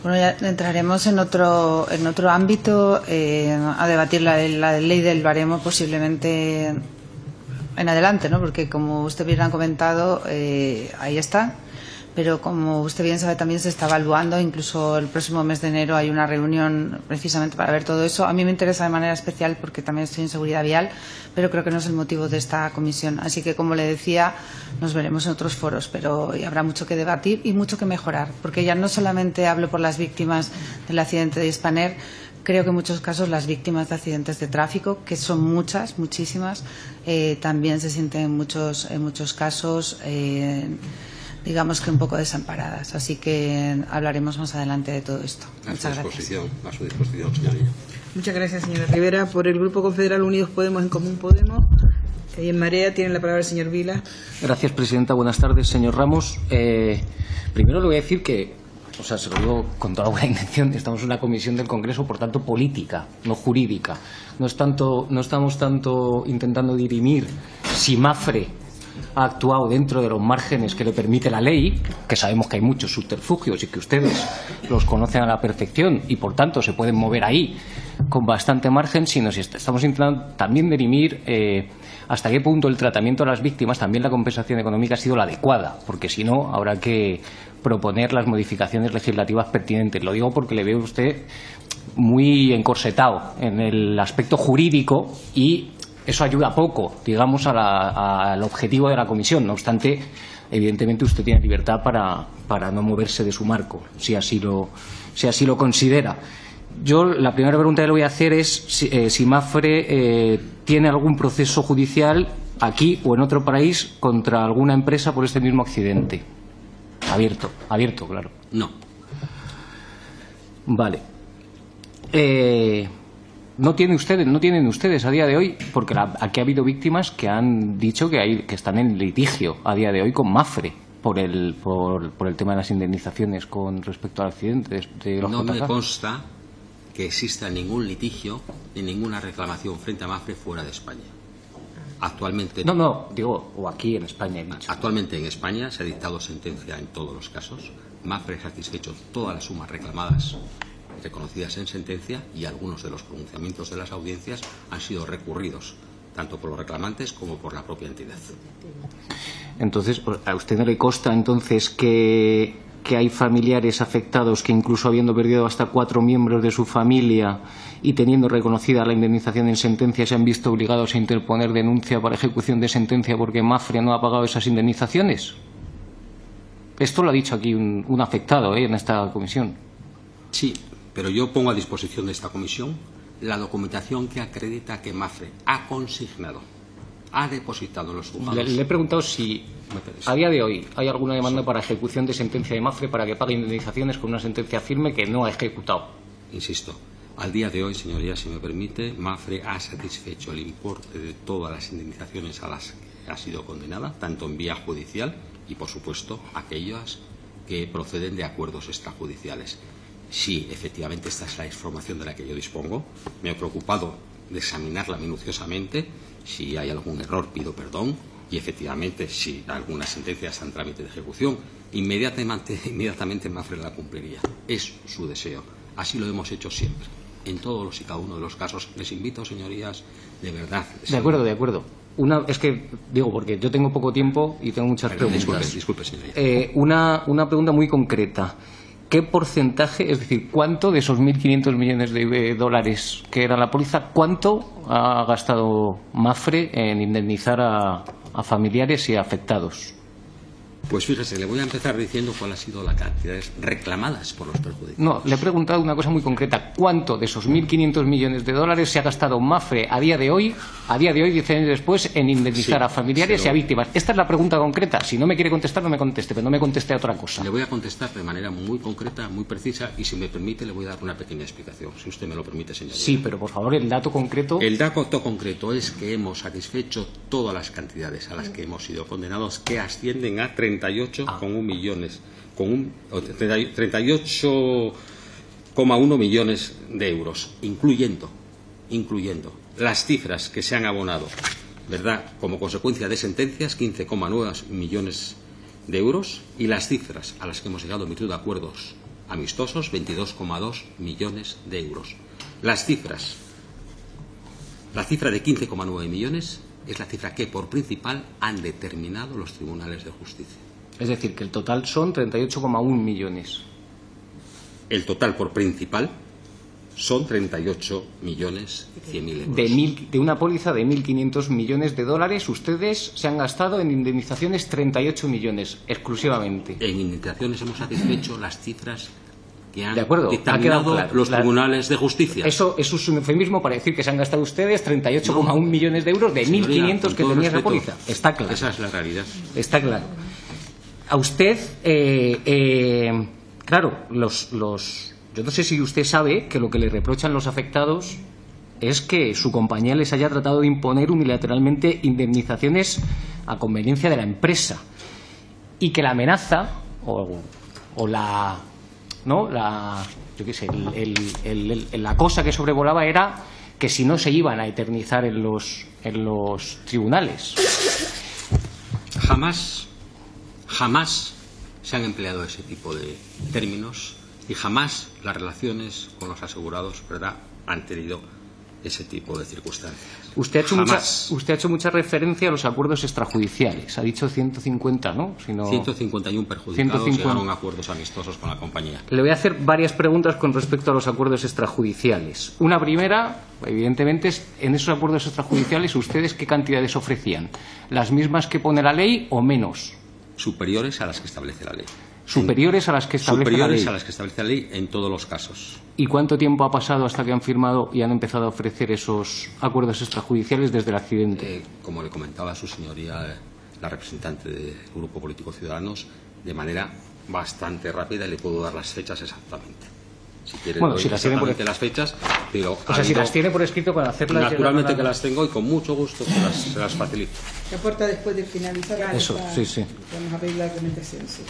Bueno, ya entraremos en otro ámbito a debatir la ley del baremo posiblemente en adelante, ¿no? Porque como usted bien ha comentado, ahí está. Pero como usted bien sabe, también se está evaluando, incluso el próximo mes de enero hay una reunión precisamente para ver todo eso. A mí me interesa de manera especial porque también estoy en seguridad vial, pero creo que no es el motivo de esta comisión. Así que, como le decía, nos veremos en otros foros, pero habrá mucho que debatir y mucho que mejorar, porque ya no solamente hablo por las víctimas del accidente de Spanair. Creo que en muchos casos las víctimas de accidentes de tráfico, que son muchas, muchísimas, también se sienten en muchos casos digamos que un poco desamparadas. Así que hablaremos más adelante de todo esto. Muchas gracias. A su disposición, señoría. Muchas gracias, señora Rivera. Por el Grupo Confederal Unidos Podemos, en Común Podemos, en Marea, tiene la palabra el señor Vila. Gracias, presidenta. Buenas tardes, señor Ramos. Primero le voy a decir que, se lo digo con toda buena intención, estamos en una comisión del Congreso, por tanto, política, no jurídica. No estamos tanto intentando dirimir si Mapfre ha actuado dentro de los márgenes que le permite la ley, que sabemos que hay muchos subterfugios y que ustedes los conocen a la perfección y por tanto se pueden mover ahí con bastante margen, sino si estamos intentando también dirimir hasta qué punto el tratamiento a las víctimas, también la compensación económica, ha sido la adecuada, porque si no habrá que proponer las modificaciones legislativas pertinentes. Lo digo porque le veo a usted muy encorsetado en el aspecto jurídico y eso ayuda poco, digamos, al objetivo de la comisión. No obstante, evidentemente usted tiene libertad para no moverse de su marco, si así lo considera. Yo la primera pregunta que le voy a hacer es si Mapfre tiene algún proceso judicial aquí o en otro país contra alguna empresa por este mismo accidente. Abierto, claro. No. Vale. No tienen ustedes a día de hoy, porque aquí ha habido víctimas que han dicho que están en litigio a día de hoy con Mapfre por el tema de las indemnizaciones con respecto al accidente de los JK. No me consta que exista ningún litigio ni ninguna reclamación frente a Mapfre fuera de España. Actualmente o aquí en España he dicho. Actualmente en España se ha dictado sentencia en todos los casos. Mapfre ha satisfecho todas las sumas reclamadas reconocidas en sentencia y algunos de los pronunciamientos de las audiencias han sido recurridos tanto por los reclamantes como por la propia entidad. Entonces, ¿a usted no le consta entonces que hay familiares afectados que, incluso habiendo perdido hasta 4 miembros de su familia y teniendo reconocida la indemnización en sentencia, se han visto obligados a interponer denuncia para ejecución de sentencia porque Mapfre no ha pagado esas indemnizaciones? Esto lo ha dicho aquí un afectado en esta comisión. Sí, pero yo pongo a disposición de esta comisión la documentación que acredita que Mapfre ha consignado, ha depositado en los juzgados. Le he preguntado si a día de hoy hay alguna demanda para ejecución de sentencia de Mapfre para que pague indemnizaciones con una sentencia firme que no ha ejecutado. Insisto, al día de hoy, señoría, si me permite, Mapfre ha satisfecho el importe de todas las indemnizaciones a las que ha sido condenada, tanto en vía judicial y, por supuesto, aquellas que proceden de acuerdos extrajudiciales. Sí, efectivamente, esta es la información de la que yo dispongo. Me he preocupado de examinarla minuciosamente. Si hay algún error, pido perdón. y efectivamente, si alguna sentencia está en trámite de ejecución, inmediatamente Mafre la cumpliría. Es su deseo. Así lo hemos hecho siempre. En todos y cada uno de los casos. Les invito, señorías, de verdad. De acuerdo. Es que, digo, porque yo tengo poco tiempo y tengo muchas preguntas. Disculpe, señoría. Una pregunta muy concreta. ¿Qué porcentaje, es decir, cuánto de esos 1.500 millones de dólares que era la póliza, cuánto ha gastado Mafre en indemnizar a familiares y afectados? Pues fíjese, le voy a empezar diciendo cuál ha sido las cantidades reclamadas por los perjudicados. No, le he preguntado una cosa muy concreta. ¿Cuánto de esos 1.500 millones de dólares se ha gastado Mafre a día de hoy, 10 años después, en indemnizar a familiares y a víctimas? Esta es la pregunta concreta. Si no me quiere contestar, no me conteste, pero no me conteste a otra cosa. Le voy a contestar de manera muy concreta, muy precisa, y si me permite le voy a dar una pequeña explicación, si usted me lo permite, señor. Sí, pero por favor, el dato concreto. El dato concreto es que hemos satisfecho todas las cantidades a las que hemos sido condenados, que ascienden a 38,1 millones de euros, incluyendo las cifras que se han abonado, ¿verdad?, como consecuencia de sentencias, 15,9 millones de euros, y las cifras a las que hemos llegado en virtud de acuerdos amistosos, 22,2 millones de euros. La cifra de 15,9 millones es la cifra que por principal han determinado los tribunales de justicia. Es decir, que el total son 38,1 millones. El total por principal son 38.100.000 euros. De una póliza de 1.500 millones de dólares, ustedes se han gastado en indemnizaciones 38 millones, exclusivamente. En indemnizaciones hemos satisfecho las cifras que han dictaminado los tribunales de justicia. Eso es un eufemismo para decir que se han gastado ustedes 38,1 millones de euros de 1.500 que tenía esa póliza. Está claro. Esa es la realidad. Está claro. A usted, claro, yo no sé si usted sabe que lo que le reprochan los afectados es que su compañía les haya tratado de imponer unilateralmente indemnizaciones a conveniencia de la empresa, y que la amenaza o la cosa que sobrevolaba era que si no se iban a eternizar en los tribunales. Jamás se han empleado ese tipo de términos, y jamás las relaciones con los asegurados, ¿verdad?, han tenido ese tipo de circunstancias. Usted ha hecho mucha referencia a los acuerdos extrajudiciales. Ha dicho 150, ¿no? 151 perjudicados llegaron a acuerdos amistosos con la compañía. Le voy a hacer varias preguntas con respecto a los acuerdos extrajudiciales. Una primera, evidentemente, es en esos acuerdos extrajudiciales, ¿ustedes qué cantidades ofrecían? ¿Las mismas que pone la ley o menos? Superiores a las que establece la ley. Superiores a las que establece la ley. Superiores a las que establece la ley en todos los casos. ¿Y cuánto tiempo ha pasado hasta que han firmado y han empezado a ofrecer esos acuerdos extrajudiciales desde el accidente? Como le comentaba a su señoría, la representante del Grupo Político Ciudadanos, de manera bastante rápida, y le puedo dar las fechas exactamente. Si quiere, si las tiene por las fechas, pero si las tiene por escrito para hacerlas. Naturalmente que las tengo, y con mucho gusto se las facilito. ¿Qué aporta después de finalizar? Eso, sí. Vamos a pedir la argumentación, sí.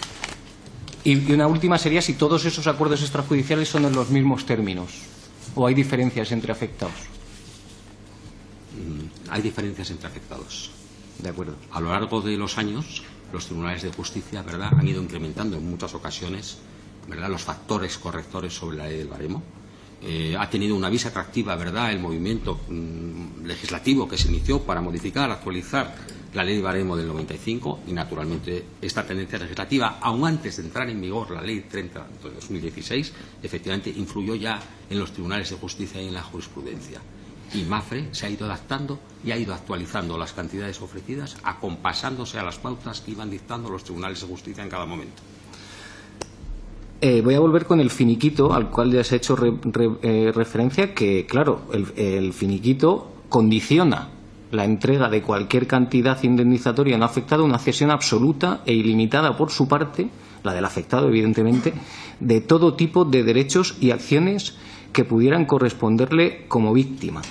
Y una última sería si todos esos acuerdos extrajudiciales son en los mismos términos o hay diferencias entre afectados. Hay diferencias entre afectados. De acuerdo. A lo largo de los años, los tribunales de justicia, ¿verdad?, han ido incrementando en muchas ocasiones, ¿verdad?, los factores correctores sobre la ley del baremo. Ha tenido una visa atractiva, ¿verdad?, el movimiento legislativo que se inició para modificar, actualizar la ley de baremo del 95, y naturalmente esta tendencia legislativa, aún antes de entrar en vigor la ley 30 de 2016, efectivamente influyó ya en los tribunales de justicia y en la jurisprudencia. Y Mafre se ha ido adaptando y ha ido actualizando las cantidades ofrecidas, acompasándose a las pautas que iban dictando los tribunales de justicia en cada momento. Voy a volver con el finiquito al cual ya se ha hecho referencia, que claro, el finiquito condiciona la entrega de cualquier cantidad indemnizatoria no afectada a una cesión absoluta e ilimitada por su parte, la del afectado evidentemente, de todo tipo de derechos y acciones que pudieran corresponderle como víctima.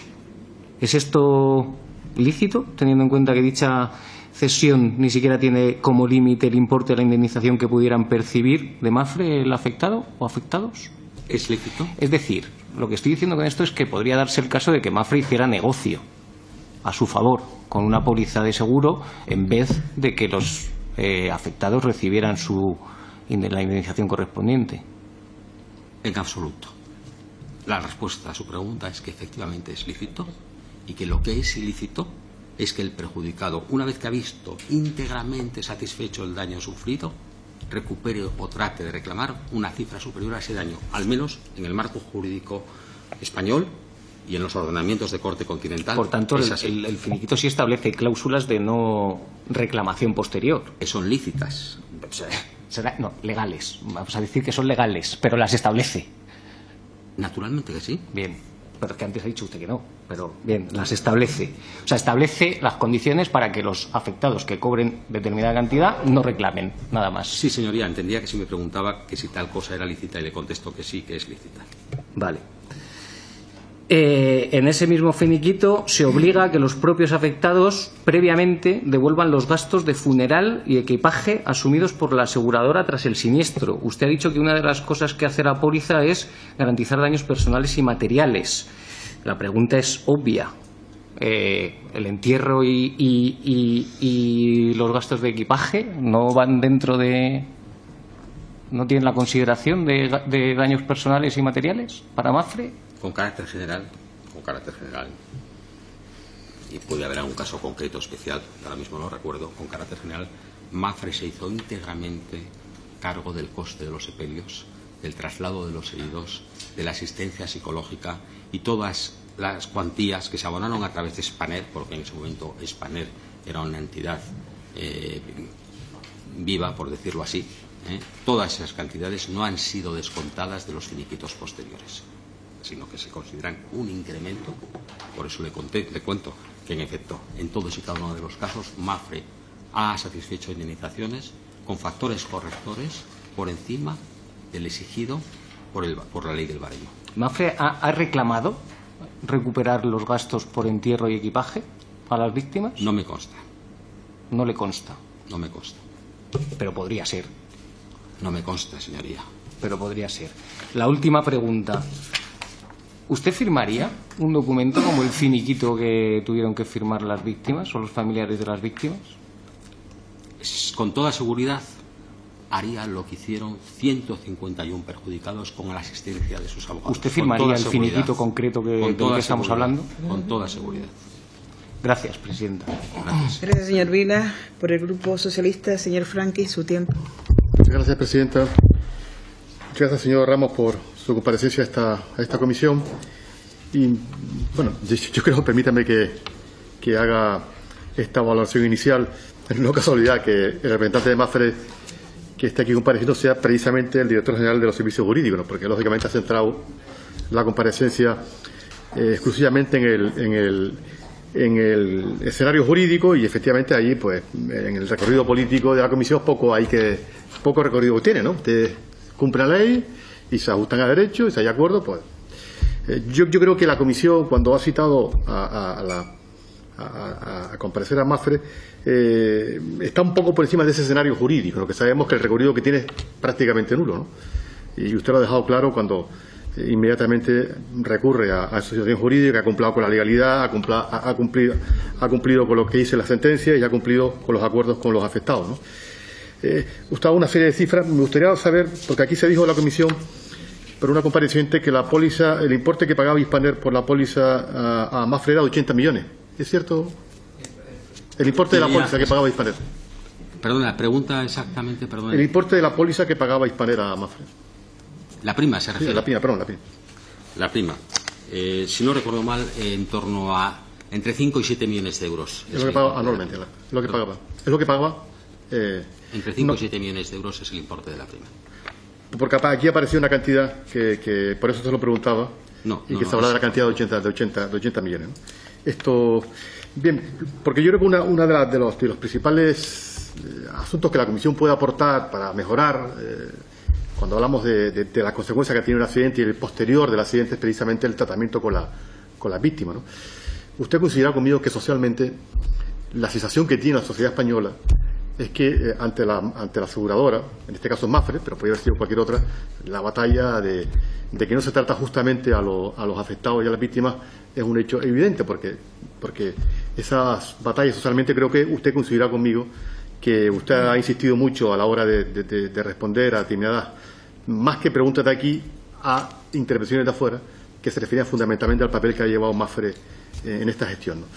¿Es esto lícito, teniendo en cuenta que dicha cesión ni siquiera tiene como límite el importe de la indemnización que pudieran percibir de Mafre el afectado o afectados? ¿Es lícito? Es decir, lo que estoy diciendo con esto es que podría darse el caso de que Mafre hiciera negocio a su favor con una póliza de seguro en vez de que los afectados recibieran la indemnización correspondiente. En absoluto. La respuesta a su pregunta es que efectivamente es lícito y que lo que es ilícito es que el perjudicado, una vez que ha visto íntegramente satisfecho el daño sufrido, recupere o trate de reclamar una cifra superior a ese daño, al menos en el marco jurídico español y en los ordenamientos de corte continental. Por tanto, el finiquito sí establece cláusulas de no reclamación posterior. Que son lícitas. No, legales. Vamos a decir que son legales, pero las establece. Naturalmente que sí. Bien, pero es que antes ha dicho usted que no. Pero bien, las establece. O sea, establece las condiciones para que los afectados que cobren determinada cantidad no reclamen, nada más. Sí, señoría, entendía que si me preguntaba que si tal cosa era lícita y le contesto que sí, que es lícita. Vale. En ese mismo finiquito se obliga a que los propios afectados previamente devuelvan los gastos de funeral y equipaje asumidos por la aseguradora tras el siniestro. Usted ha dicho que una de las cosas que hace la póliza es garantizar daños personales y materiales. La pregunta es obvia. ¿El entierro y los gastos de equipaje no van dentro de... no tienen la consideración de daños personales y materiales para Mapfre? Con carácter general, y puede haber algún caso concreto especial, ahora mismo no recuerdo, con carácter general, Mapfre se hizo íntegramente cargo del coste de los sepelios, del traslado de los heridos, de la asistencia psicológica y todas las cuantías que se abonaron a través de Spanair, porque en ese momento Spanair era una entidad viva, por decirlo así. Todas esas cantidades no han sido descontadas de los finiquitos posteriores, sino que se consideran un incremento. Por eso le cuento que, en efecto, en todos y cada uno de los casos, Mapfre ha satisfecho indemnizaciones con factores correctores por encima del exigido por la ley del baremo. ¿Mapfre ha reclamado recuperar los gastos por entierro y equipaje a las víctimas? No me consta. ¿No le consta? No me consta. Pero podría ser. No me consta, señoría. Pero podría ser. La última pregunta. ¿Usted firmaría un documento como el finiquito que tuvieron que firmar las víctimas o los familiares de las víctimas? Con toda seguridad haría lo que hicieron 151 perjudicados con la asistencia de sus abogados. ¿Usted firmaría el finiquito concreto del que estamos hablando? Con toda seguridad. Gracias, presidenta. Gracias, señor Vila. Por el Grupo Socialista, señor Franqui, su tiempo. Gracias, presidenta. Muchas gracias, señor Ramos, por su comparecencia a esta comisión. Y, bueno, yo creo, permítame que haga esta valoración inicial. No casualidad que el representante de Mapfre que esté aquí compareciendo sea precisamente el director general de los servicios jurídicos, ¿no? Porque lógicamente ha centrado la comparecencia exclusivamente en el escenario jurídico, y efectivamente ahí, pues, en el recorrido político de la comisión poco recorrido tiene, ¿no? Usted cumple la ley y se ajustan a derecho y si hay acuerdo, pues. Yo creo que la comisión, cuando ha citado a comparecer a Mapfre, está un poco por encima de ese escenario jurídico, lo que sabemos que el recorrido que tiene es prácticamente nulo, ¿no? Y usted lo ha dejado claro cuando inmediatamente recurre a asociación jurídica, que ha cumplido con la legalidad, ha cumplido con lo que dice la sentencia y ha cumplido con los acuerdos con los afectados, ¿no? Usted ha dado una serie de cifras. Me gustaría saber, porque aquí se dijo en la comisión por una compareciente que la póliza, el importe que pagaba Hispaner por la póliza a Mapfre era de 80 millones. ¿Es cierto? El importe de la póliza que pagaba Hispaner. Perdón, la pregunta exactamente, perdón. El importe de la póliza que pagaba Hispaner a Mapfre. La prima se refiere. Sí, la prima, perdón, la prima. La prima. Si no recuerdo mal, en torno a entre 5 y 7 millones de euros. Es lo que pagaba anualmente, lo que pagaba. Es lo que pagaba. Entre 5 y 7 millones de euros es el importe de la prima. Porque aquí apareció una cantidad que por eso se lo preguntaba, que se hablaba de la cantidad de 80 millones, ¿no? Esto, bien, porque yo creo que uno de los principales asuntos que la Comisión puede aportar para mejorar, cuando hablamos de las consecuencias que tiene un accidente y el posterior del accidente, es precisamente el tratamiento con las víctimas, ¿no? Usted considera conmigo que socialmente la sensación que tiene la sociedad española es que ante la aseguradora, en este caso Mapfre, pero podría haber sido cualquier otra, la batalla de que no se trata justamente a los afectados y a las víctimas es un hecho evidente, porque esas batallas socialmente, creo que usted coincidirá conmigo que usted ha insistido mucho a la hora de responder a determinadas, más que preguntas de aquí, a intervenciones de afuera, que se referían fundamentalmente al papel que ha llevado Mapfre en esta gestión, ¿no?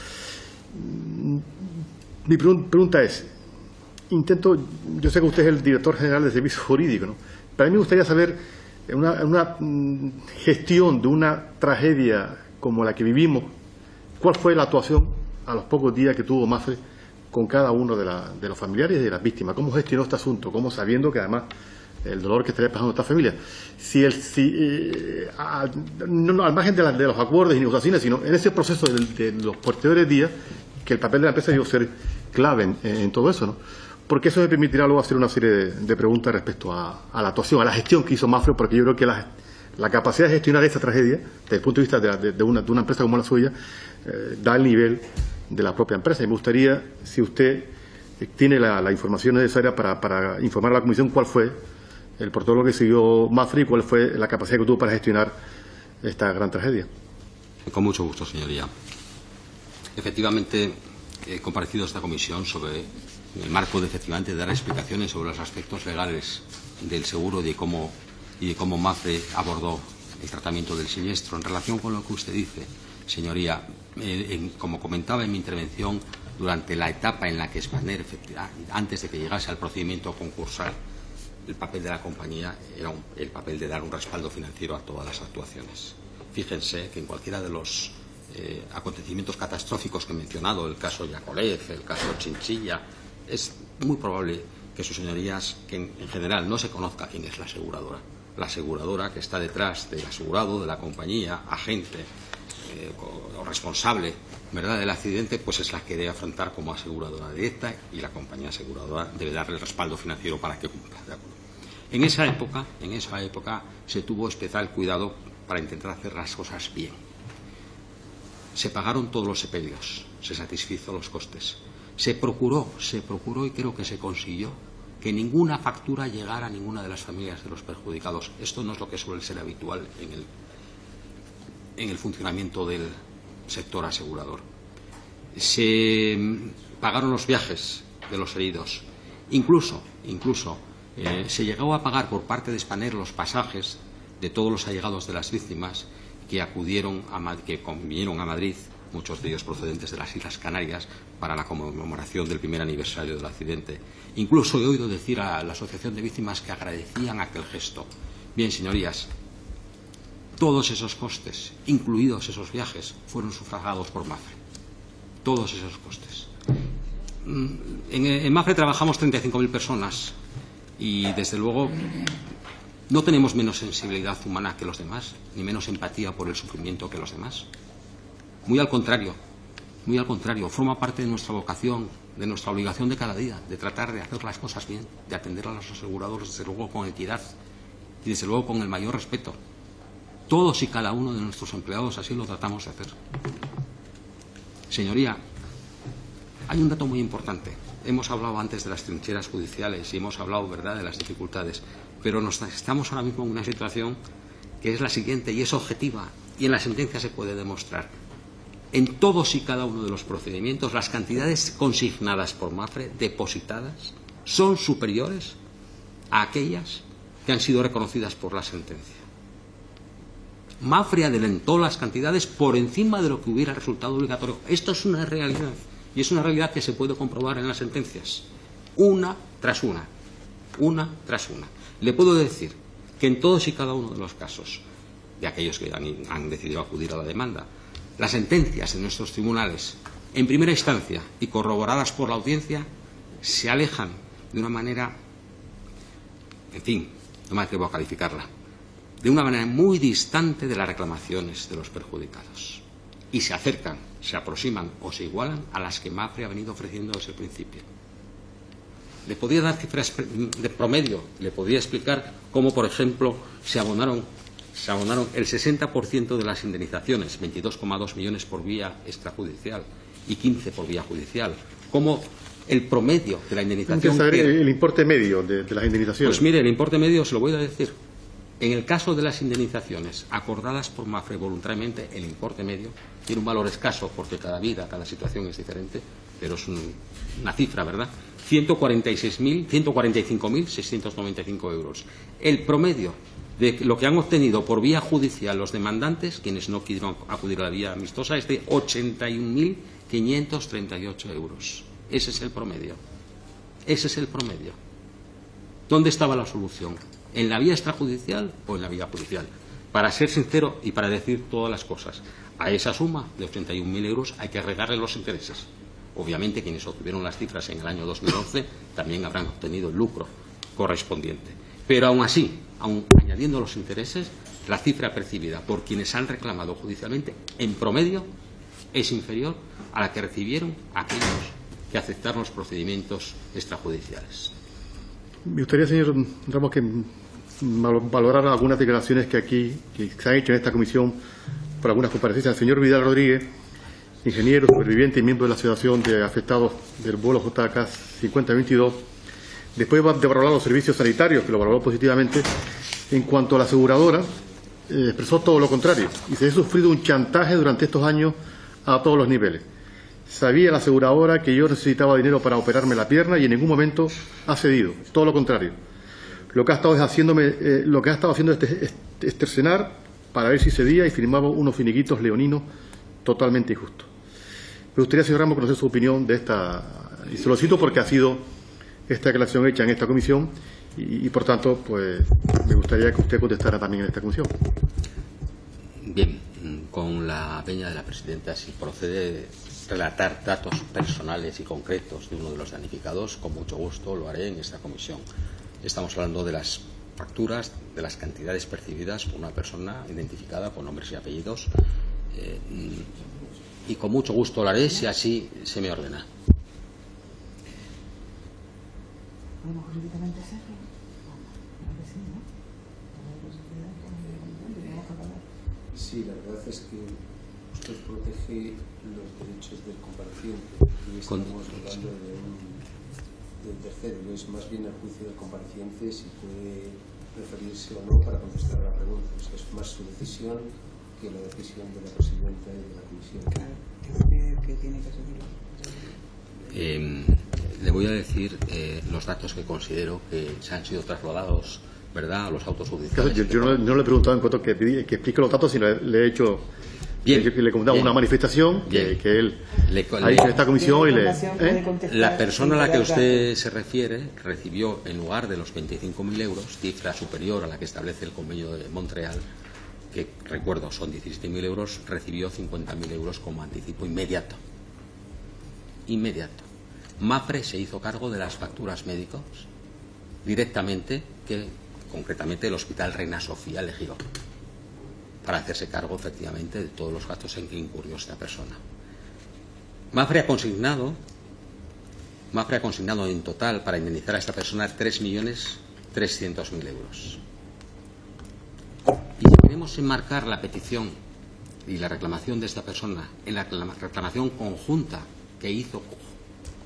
Mi pregunta es, yo sé que usted es el director general de Servicios Jurídicos, ¿no? Pero a mí me gustaría saber, en una gestión de una tragedia como la que vivimos, ¿cuál fue la actuación a los pocos días que tuvo Mapfre con cada uno de los familiares y de las víctimas? ¿Cómo gestionó este asunto? ¿Cómo, sabiendo que además el dolor que estaría pasando esta familia? No al margen de los acuerdos y negociaciones, sino en ese proceso de los posteriores días, que el papel de la empresa debió ser clave en todo eso, ¿no? Porque eso me permitirá luego hacer una serie de preguntas respecto a la actuación, a la gestión que hizo Mapfre, porque yo creo que la capacidad de gestionar esta tragedia, desde el punto de vista de una empresa como la suya, da el nivel de la propia empresa. Y me gustaría, si usted tiene la información necesaria para informar a la Comisión, cuál fue el protocolo que siguió Mapfre y cuál fue la capacidad que tuvo para gestionar esta gran tragedia. Con mucho gusto, señoría. Efectivamente, he comparecido a esta comisión en el marco de efectivamente dar explicaciones sobre los aspectos legales del seguro y de cómo Mapfre abordó el tratamiento del siniestro. En relación con lo que usted dice, señoría, como comentaba en mi intervención, durante la etapa en la que Spanair, antes de que llegase al procedimiento concursal, el papel de la compañía era el papel de dar un respaldo financiero a todas las actuaciones. Fíjense que en cualquiera de los acontecimientos catastróficos que he mencionado, el caso Yakolev, el caso Chinchilla, es muy probable que sus señorías, que en general no se conozca quién es la aseguradora. La aseguradora que está detrás del asegurado, de la compañía, agente o responsable, ¿verdad?, del accidente, pues es la que debe afrontar como aseguradora directa, y la compañía aseguradora debe darle el respaldo financiero para que cumpla, ¿de acuerdo? En esa época se tuvo especial cuidado para intentar hacer las cosas bien. Se pagaron todos los sepelios, se satisfizo los costes. Se procuró y creo que se consiguió que ninguna factura llegara a ninguna de las familias de los perjudicados. Esto no es lo que suele ser habitual en el funcionamiento del sector asegurador. Se pagaron los viajes de los heridos. Incluso se llegó a pagar por parte de Spanair los pasajes de todos los allegados de las víctimas que vinieron a Madrid, muchos de ellos procedentes de las Islas Canarias, para la conmemoración del primer aniversario del accidente. Incluso he oído decir a la Asociación de Víctimas que agradecían aquel gesto. Bien, señorías, todos esos costes, incluidos esos viajes, fueron sufragados por Mapfre. Todos esos costes. En Mapfre trabajamos 35.000 personas y, desde luego, no tenemos menos sensibilidad humana que los demás, ni menos empatía por el sufrimiento que los demás. Muy al contrario, forma parte de nuestra vocación, de nuestra obligación de cada día, de tratar de hacer las cosas bien, de atender a los asegurados, desde luego, con equidad y, desde luego, con el mayor respeto. Todos y cada uno de nuestros empleados así lo tratamos de hacer. Señoría, hay un dato muy importante. Hemos hablado antes de las trincheras judiciales y hemos hablado, ¿verdad?, de las dificultades, pero estamos ahora mismo en una situación que es la siguiente y es objetiva, y en la sentencia se puede demostrar. En todos y cada uno de los procedimientos, las cantidades consignadas por Mapfre, depositadas, son superiores a aquellas que han sido reconocidas por la sentencia. Mapfre adelantó las cantidades por encima de lo que hubiera resultado obligatorio. Esto es una realidad, y es una realidad que se puede comprobar en las sentencias, una tras una. Le puedo decir que en todos y cada uno de los casos de aquellos que han decidido acudir a la demanda, las sentencias en nuestros tribunales, en primera instancia y corroboradas por la audiencia, se alejan de una manera, en fin, no me atrevo a calificarla, de una manera muy distante de las reclamaciones de los perjudicados, y se acercan, se aproximan o se igualan a las que Mapfre ha venido ofreciendo desde el principio. Le podía dar cifras de promedio, le podía explicar cómo, por ejemplo, se abonaron el 60% de las indemnizaciones, 22,2 millones por vía extrajudicial y 15 por vía judicial. Cómo el promedio de la indemnización. Saber el importe medio de las indemnizaciones. Pues mire, el importe medio se lo voy a decir. En el caso de las indemnizaciones acordadas por MAFRE voluntariamente, el importe medio tiene un valor escaso porque cada vida, cada situación es diferente, pero es una cifra, ¿verdad? 145.695 euros. El promedio de lo que han obtenido por vía judicial los demandantes, quienes no quisieron acudir a la vía amistosa, es de 81.538 euros. Ese es el promedio. Ese es el promedio. ¿Dónde estaba la solución? ¿En la vía extrajudicial o en la vía judicial? Para ser sincero y para decir todas las cosas, a esa suma de 81.000 euros hay que agregarle los intereses. Obviamente, quienes obtuvieron las cifras en el año 2011 también habrán obtenido el lucro correspondiente. Pero aún así, aún añadiendo los intereses, la cifra percibida por quienes han reclamado judicialmente, en promedio, es inferior a la que recibieron aquellos que aceptaron los procedimientos extrajudiciales. Me gustaría, señor Ramos, que valorara algunas declaraciones que se han hecho en esta comisión por algunas comparecencias. El señor Vidal Rodríguez, ingeniero, superviviente y miembro de la Asociación de Afectados del vuelo JK 5022, después de valorar los servicios sanitarios, que lo valoró positivamente, en cuanto a la aseguradora, expresó todo lo contrario. Y se ha sufrido un chantaje durante estos años a todos los niveles. Sabía la aseguradora que yo necesitaba dinero para operarme la pierna y en ningún momento ha cedido. Todo lo contrario. Lo que ha estado haciendo es extorsionar para ver si cedía y firmaba unos finiquitos leoninos totalmente injustos. Me gustaría, señor Ramos, conocer su opinión de esta, y se lo cito porque ha sido esta declaración hecha en esta comisión y por tanto, pues me gustaría que usted contestara también en esta comisión. Bien, con la veña de la presidenta, si procede relatar datos personales y concretos de uno de los damnificados, con mucho gusto lo haré en esta comisión. Estamos hablando de las facturas, de las cantidades percibidas por una persona identificada con nombres y apellidos, y con mucho gusto lo haré si así se me ordena. Sí, la verdad es que usted protege los derechos del compareciente y estamos hablando de un tercero, y es más bien el juicio del compareciente si puede referirse o no para contestar a la pregunta. O sea, es más su decisión que la decisión de la presidenta y de la comisión. Claro, que tiene que seguirlo. Le voy a decir los datos que considero que se han sido trasladados, ¿verdad?, a los autos judiciales. Yo no le he preguntado en cuanto que explique los datos, sino le he hecho le he comentado una manifestación que él ha hecho en esta comisión y La persona a la que usted se refiere recibió, en lugar de los 25.000 euros, cifra superior a la que establece el convenio de Montreal, que recuerdo son 17.000 euros, recibió 50.000 euros como anticipo inmediato. MAFRE se hizo cargo de las facturas médicos directamente, que concretamente el Hospital Reina Sofía le giró, para hacerse cargo efectivamente de todos los gastos en que incurrió esta persona. MAFRE ha consignado en total para indemnizar a esta persona 3.300.000 euros. Y si queremos enmarcar la petición y la reclamación de esta persona en la reclamación conjunta que hizo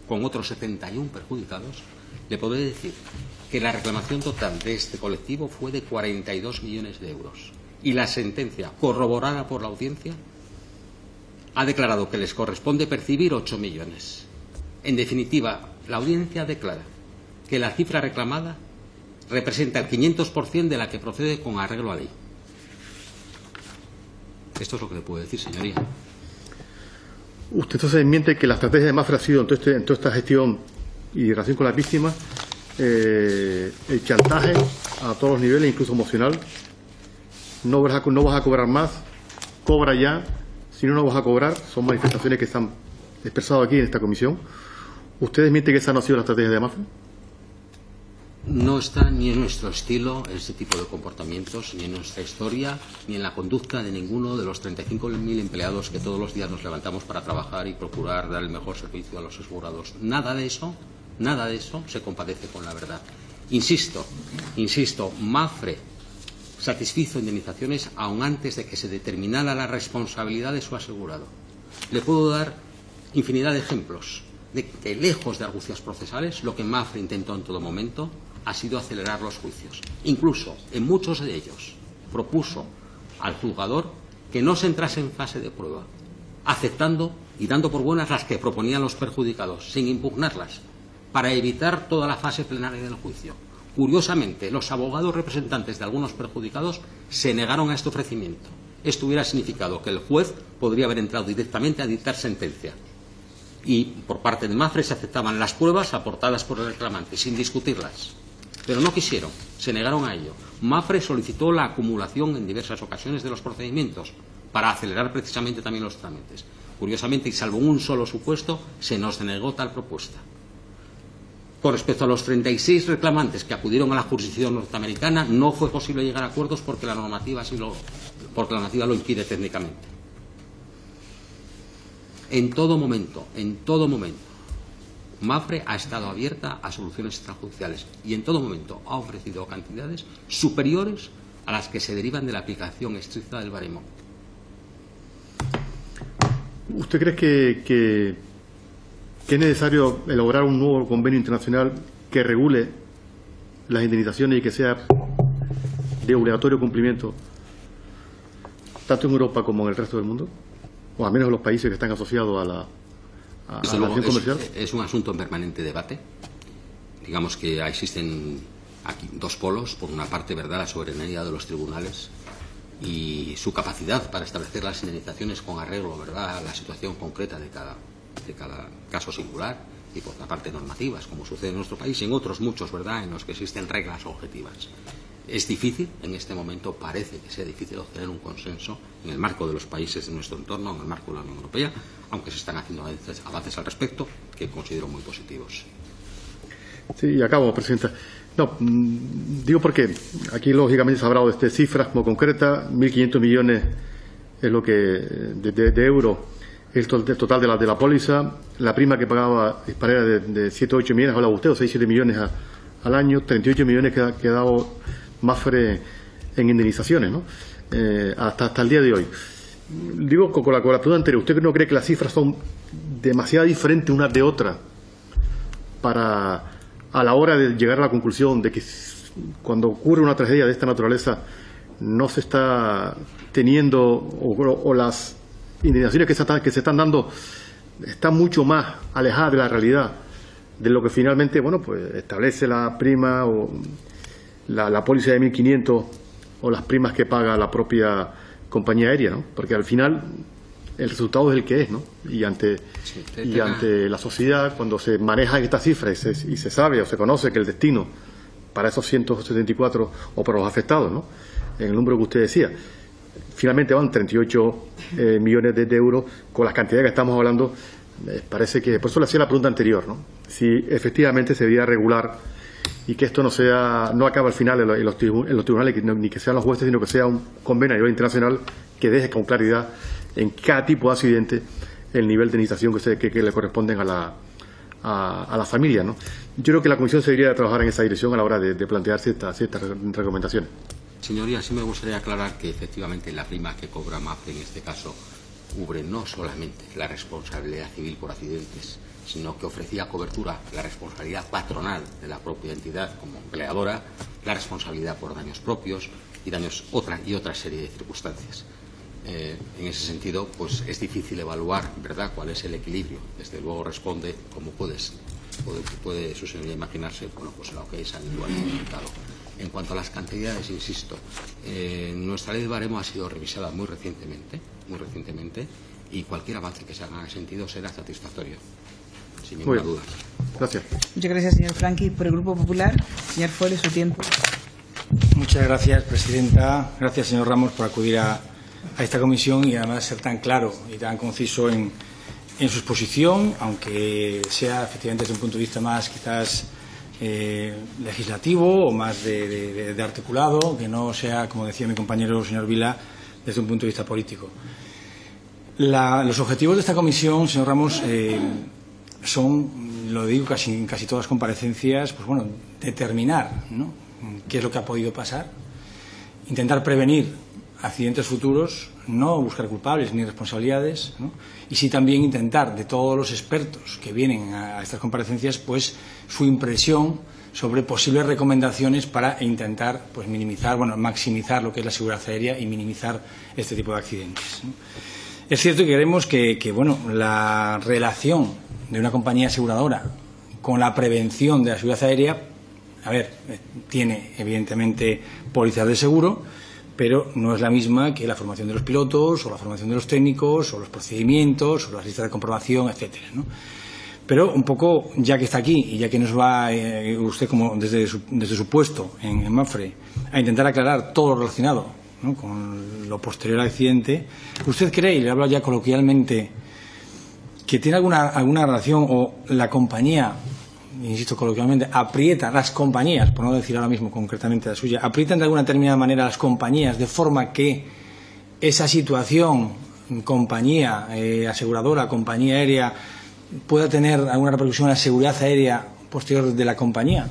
con otros 71 perjudicados, le podré decir que la reclamación total de este colectivo fue de 42 millones de euros. Y la sentencia, corroborada por la audiencia, ha declarado que les corresponde percibir 8 millones. En definitiva, la audiencia declara que la cifra reclamada representa el 500% de la que procede con arreglo a ley. Esto es lo que le puedo decir, señoría. Usted entonces miente que la estrategia de MAFRE ha sido en toda esta gestión y en relación con las víctimas el chantaje a todos los niveles, incluso emocional. No vas a cobrar más, cobra ya, si no, no vas a cobrar. Son manifestaciones que se han expresado aquí en esta comisión. ¿Ustedes mienten que esa no ha sido la estrategia de MAFRE? No está ni en nuestro estilo ese tipo de comportamientos, ni en nuestra historia, ni en la conducta de ninguno de los 35.000 empleados que todos los días nos levantamos para trabajar y procurar dar el mejor servicio a los asegurados. Nada de eso se compadece con la verdad. Insisto, MAFRE satisfizo indemnizaciones aún antes de que se determinara la responsabilidad de su asegurado. Le puedo dar infinidad de ejemplos de que, lejos de argucias procesales, lo que Mapfre intentó en todo momento ha sido acelerar los juicios. Incluso, en muchos de ellos, propuso al juzgador que no se entrase en fase de prueba, aceptando y dando por buenas las que proponían los perjudicados, sin impugnarlas, para evitar toda la fase plenaria del juicio. Curiosamente, los abogados representantes de algunos perjudicados se negaron a este ofrecimiento. Esto hubiera significado que el juez podría haber entrado directamente a dictar sentencia. Y por parte de Mapfre se aceptaban las pruebas aportadas por el reclamante, sin discutirlas. Pero no quisieron, se negaron a ello. Mapfre solicitó la acumulación en diversas ocasiones de los procedimientos para acelerar precisamente también los trámites. Curiosamente, y salvo un solo supuesto, se nos denegó tal propuesta. Con respecto a los 36 reclamantes que acudieron a la jurisdicción norteamericana, no fue posible llegar a acuerdos porque la normativa lo impide técnicamente. En todo momento, Mapfre ha estado abierta a soluciones extrajudiciales y en todo momento ha ofrecido cantidades superiores a las que se derivan de la aplicación estricta del baremo. ¿Usted cree que es necesario elaborar un nuevo convenio internacional que regule las indemnizaciones y que sea de obligatorio cumplimiento, tanto en Europa como en el resto del mundo? O al menos en los países que están asociados a la relación comercial. Es un asunto en permanente debate. Digamos que existen aquí dos polos. Por una parte, ¿verdad?, la soberanía de los tribunales y su capacidad para establecer las indemnizaciones con arreglo, ¿verdad?, a la situación concreta de cada caso singular, y por otra parte normativas, como sucede en nuestro país y en otros muchos, ¿verdad?, en los que existen reglas objetivas. Es difícil, en este momento parece que sea difícil obtener un consenso en el marco de los países de nuestro entorno, en el marco de la Unión Europea, aunque se están haciendo avances al respecto que considero muy positivos. Sí, y acabo, Presidenta. No, digo porque aquí lógicamente se ha hablado de cifras como concretas. 1.500 millones es lo que de euros es el total de la póliza. La prima que pagaba Hispar era de 7 o 8 millones, hablaba usted, o 6 o 7 millones al año. 38 millones que ha dado Mapfre en indemnizaciones, ¿no? Hasta el día de hoy. Digo, con la pregunta anterior, ¿usted no cree que las cifras son demasiado diferentes unas de otras a la hora de llegar a la conclusión de que cuando ocurre una tragedia de esta naturaleza no se está teniendo, o las indemnizaciones que se están dando están mucho más alejadas de la realidad de lo que finalmente, bueno, pues establece la prima o la póliza de 1.500 o las primas que paga la propia compañía aérea, ¿no? Porque al final el resultado es el que es, ¿no? Y ante la sociedad, cuando se manejan estas cifras y se sabe o se conoce que el destino para esos 174 o para los afectados, ¿no?, en el número que usted decía, finalmente van 38 millones de euros, con las cantidades que estamos hablando, parece que, por eso le hacía la pregunta anterior, ¿no?, si efectivamente se debería regular y que esto no acabe al final en los tribunales, ni que sean los jueces, sino que sea un convenio a nivel internacional que deje con claridad en cada tipo de accidente el nivel de indemnización que le corresponden a la familia, ¿no? Yo creo que la Comisión se debería trabajar en esa dirección a la hora de plantear ciertas recomendaciones. Señoría, sí me gustaría aclarar que efectivamente la prima que cobra Mapfre en este caso cubre no solamente la responsabilidad civil por accidentes, sino que ofrecía cobertura la responsabilidad patronal de la propia entidad como empleadora, la responsabilidad por daños propios y otra serie de circunstancias. En ese sentido, pues es difícil evaluar, ¿verdad?, cuál es el equilibrio. Desde luego responde, como puede su señoría imaginarse, bueno, pues lo que es habitualmente indicado. En cuanto a las cantidades, insisto, nuestra ley de baremo ha sido revisada muy recientemente, y cualquier avance que se haga en ese sentido será satisfactorio, sin ninguna duda. Gracias. Muchas gracias, señor Franqui. Por el Grupo Popular, señor Fole, su tiempo. Muchas gracias, Presidenta. Gracias, señor Ramos, por acudir a esta comisión y además ser tan claro y tan conciso en su exposición, aunque sea efectivamente desde un punto de vista más quizás legislativo o más de articulado, que no sea, como decía mi compañero señor Vila, desde un punto de vista político. Los objetivos de esta comisión, señor Ramos, son, lo digo en casi todas las comparecencias, pues bueno, determinar, ¿no?, qué es lo que ha podido pasar, intentar prevenir accidentes futuros, no buscar culpables ni responsabilidades, ¿no? Y sí también intentar de todos los expertos que vienen a estas comparecencias, pues su impresión sobre posibles recomendaciones para intentar pues minimizar, maximizar lo que es la seguridad aérea y minimizar este tipo de accidentes, ¿no? Es cierto que creemos que la relación de una compañía aseguradora con la prevención de la seguridad aérea, tiene evidentemente pólizas de seguro, pero no es la misma que la formación de los pilotos o la formación de los técnicos o los procedimientos o las listas de comprobación, etcétera, ¿no? Pero un poco, ya que está aquí y ya que nos va usted como desde su puesto en Mapfre a intentar aclarar todo lo relacionado, ¿no?, con lo posterior al accidente, ¿usted cree, y le hablo ya coloquialmente, que tiene alguna relación o la compañía, insisto coloquialmente, aprieta las compañías, por no decir ahora mismo concretamente la suya, aprietan de alguna determinada manera las compañías de forma que esa situación, compañía aseguradora, compañía aérea, pueda tener alguna repercusión en la seguridad aérea posterior de la compañía?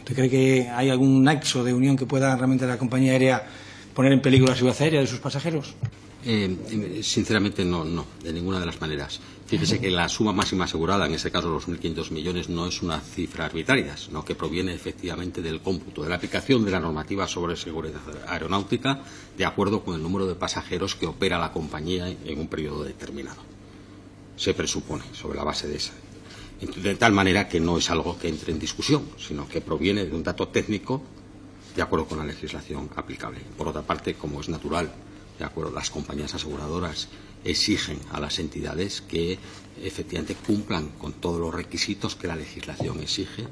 ¿Usted cree que hay algún nexo de unión que pueda realmente la compañía aérea poner en peligro la seguridad aérea de sus pasajeros? Sinceramente no, de ninguna de las maneras. Fíjese que la suma máxima asegurada, en este caso los 1.500 millones, no es una cifra arbitraria, sino que proviene efectivamente del cómputo, de la aplicación de la normativa sobre seguridad aeronáutica, de acuerdo con el número de pasajeros que opera la compañía en un periodo determinado. Se presupone sobre la base de esa. De tal manera que no es algo que entre en discusión, sino que proviene de un dato técnico de acuerdo con la legislación aplicable. Por otra parte, como es natural, de acuerdo, las compañías aseguradoras exigen a las entidades que efectivamente cumplan con todos los requisitos que la legislación exige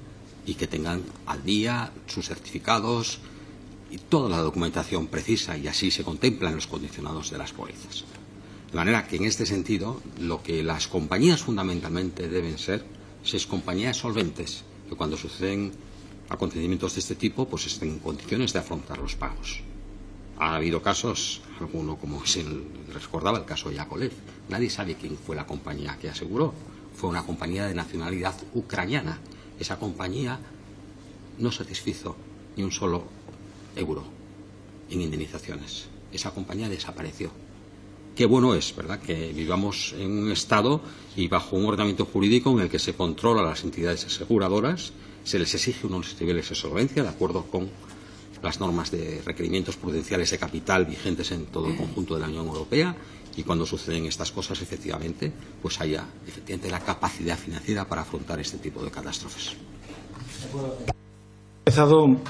y que tengan al día sus certificados y toda la documentación precisa, y así se contempla en los condicionados de las pólizas. De manera que en este sentido lo que las compañías fundamentalmente deben ser es compañías solventes, que cuando suceden acontecimientos de este tipo pues estén en condiciones de afrontar los pagos. Ha habido casos, alguno como se recordaba, el caso de Yakolev. Nadie sabe quién fue la compañía que aseguró. Fue una compañía de nacionalidad ucraniana. Esa compañía no satisfizo ni un solo euro en indemnizaciones. Esa compañía desapareció. Qué bueno es, ¿verdad?, que vivamos en un Estado y bajo un ordenamiento jurídico en el que se controla a las entidades aseguradoras, se les exige unos niveles de solvencia de acuerdo con las normas de requerimientos prudenciales de capital vigentes en todo el conjunto de la Unión Europea, y cuando suceden estas cosas, efectivamente, pues haya efectivamente la capacidad financiera para afrontar este tipo de catástrofes. He empezado un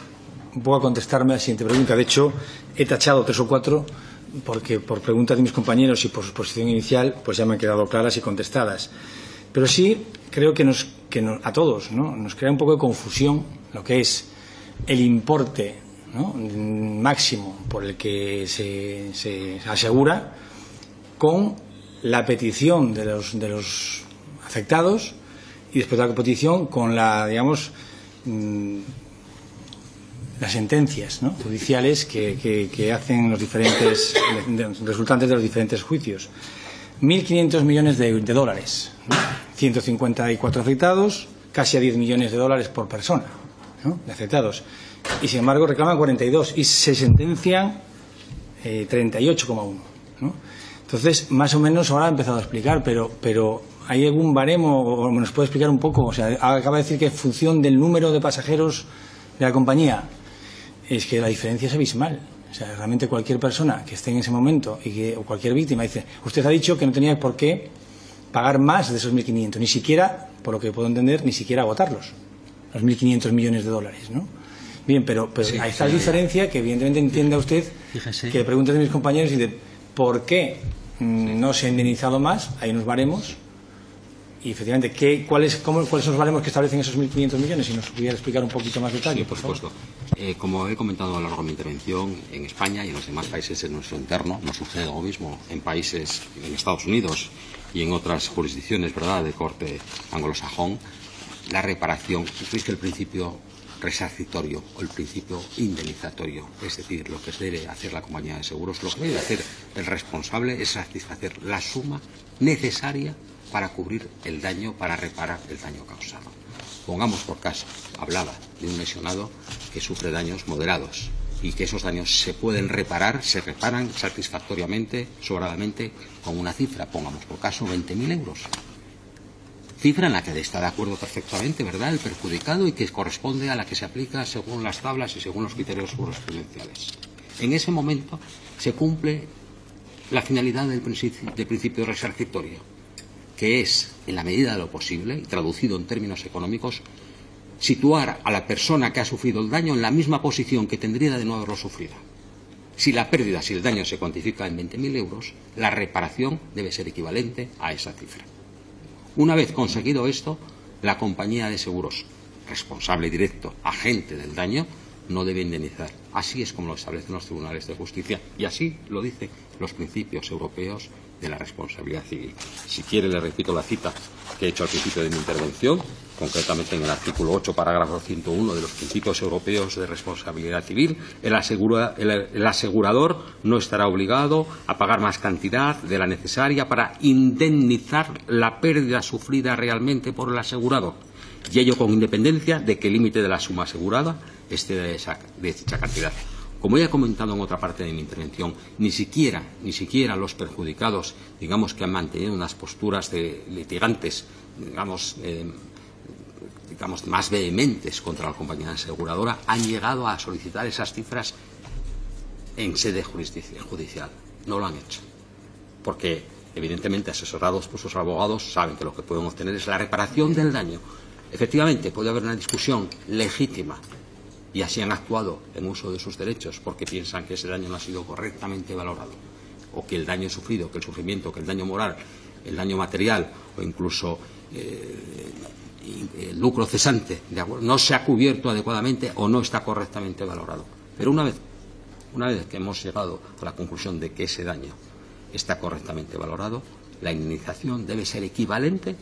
poco a contestarme a la siguiente pregunta. De hecho, he tachado 3 o 4 porque por preguntas de mis compañeros y por su exposición inicial pues ya me han quedado claras y contestadas. Pero sí creo que a todos, ¿no?, nos crea un poco de confusión lo que es el importe, ¿no?, máximo por el que se asegura con la petición de los afectados y después de la petición con la, digamos, las sentencias, ¿no?, judiciales que hacen los diferentes resultantes de los diferentes juicios. 1.500 millones de dólares, ¿no?, 154 afectados, casi a 10 millones de dólares por persona, ¿no?, de afectados. Y sin embargo reclaman 42 y se sentencian 38,1, ¿no? Entonces, más o menos ahora ha empezado a explicar, pero ¿hay algún baremo o nos puede explicar un poco? O sea, acaba de decir que en función del número de pasajeros de la compañía, es que la diferencia es abismal. O sea, realmente cualquier persona que esté en ese momento o cualquier víctima dice, usted ha dicho que no tenía por qué pagar más de esos 1.500, ni siquiera, por lo que puedo entender, ni siquiera agotarlos, los 1.500 millones de dólares, ¿no? Bien, pero sí, ahí está la diferencia que evidentemente entienda usted. Fíjese. Que le pregunte a mis compañeros y de por qué no se ha indemnizado más, hay unos baremos, y efectivamente, ¿cuáles son los baremos que establecen esos 1.500 millones? Si nos pudiera explicar un poquito más detalle. Sí, por supuesto. Como he comentado a lo largo de mi intervención, en España y en los demás países de nuestro entorno, no sucede lo mismo en países, en Estados Unidos y en otras jurisdicciones, ¿verdad?, de corte anglosajón. La reparación, existe el principio resarcitorio o el principio indemnizatorio, es decir, lo que debe hacer la compañía de seguros, lo que debe hacer el responsable es satisfacer la suma necesaria para cubrir el daño, para reparar el daño causado. Pongamos por caso, hablaba de un lesionado que sufre daños moderados y que esos daños se pueden reparar, se reparan satisfactoriamente, sobradamente, con una cifra, pongamos por caso 20.000 euros. Cifra en la que está de acuerdo perfectamente, ¿verdad?, el perjudicado, y que corresponde a la que se aplica según las tablas y según los criterios jurisprudenciales. En ese momento se cumple la finalidad del principio resarcitorio, que es, en la medida de lo posible, y traducido en términos económicos, situar a la persona que ha sufrido el daño en la misma posición que tendría de no haberlo sufrido. Si la pérdida, si el daño se cuantifica en 20.000 euros, la reparación debe ser equivalente a esa cifra. Una vez conseguido esto, la compañía de seguros, responsable directo, agente del daño, no debe indemnizar. Así es como lo establecen los tribunales de justicia y así lo dicen los principios europeos de la responsabilidad civil. Si quiere, le repito la cita que he hecho al principio de mi intervención, concretamente en el artículo 8, parágrafo 101 de los principios europeos de responsabilidad civil. El asegurador no estará obligado a pagar más cantidad de la necesaria para indemnizar la pérdida sufrida realmente por el asegurado, y ello con independencia de que el límite de la suma asegurada esté de dicha cantidad. Como ya he comentado en otra parte de mi intervención, ni siquiera los perjudicados, digamos, que han mantenido unas posturas de litigantes, digamos, más vehementes contra la compañía aseguradora, han llegado a solicitar esas cifras en sede judicial. No lo han hecho, porque evidentemente, asesorados por sus abogados, saben que lo que pueden obtener es la reparación del daño. Efectivamente, puede haber una discusión legítima, y así han actuado en uso de sus derechos porque piensan que ese daño no ha sido correctamente valorado, o que el daño sufrido, que el sufrimiento, que el daño moral, el daño material o incluso el lucro cesante no se ha cubierto adecuadamente o no está correctamente valorado. Pero una vez que hemos llegado a la conclusión de que ese daño está correctamente valorado, la indemnización debe ser equivalente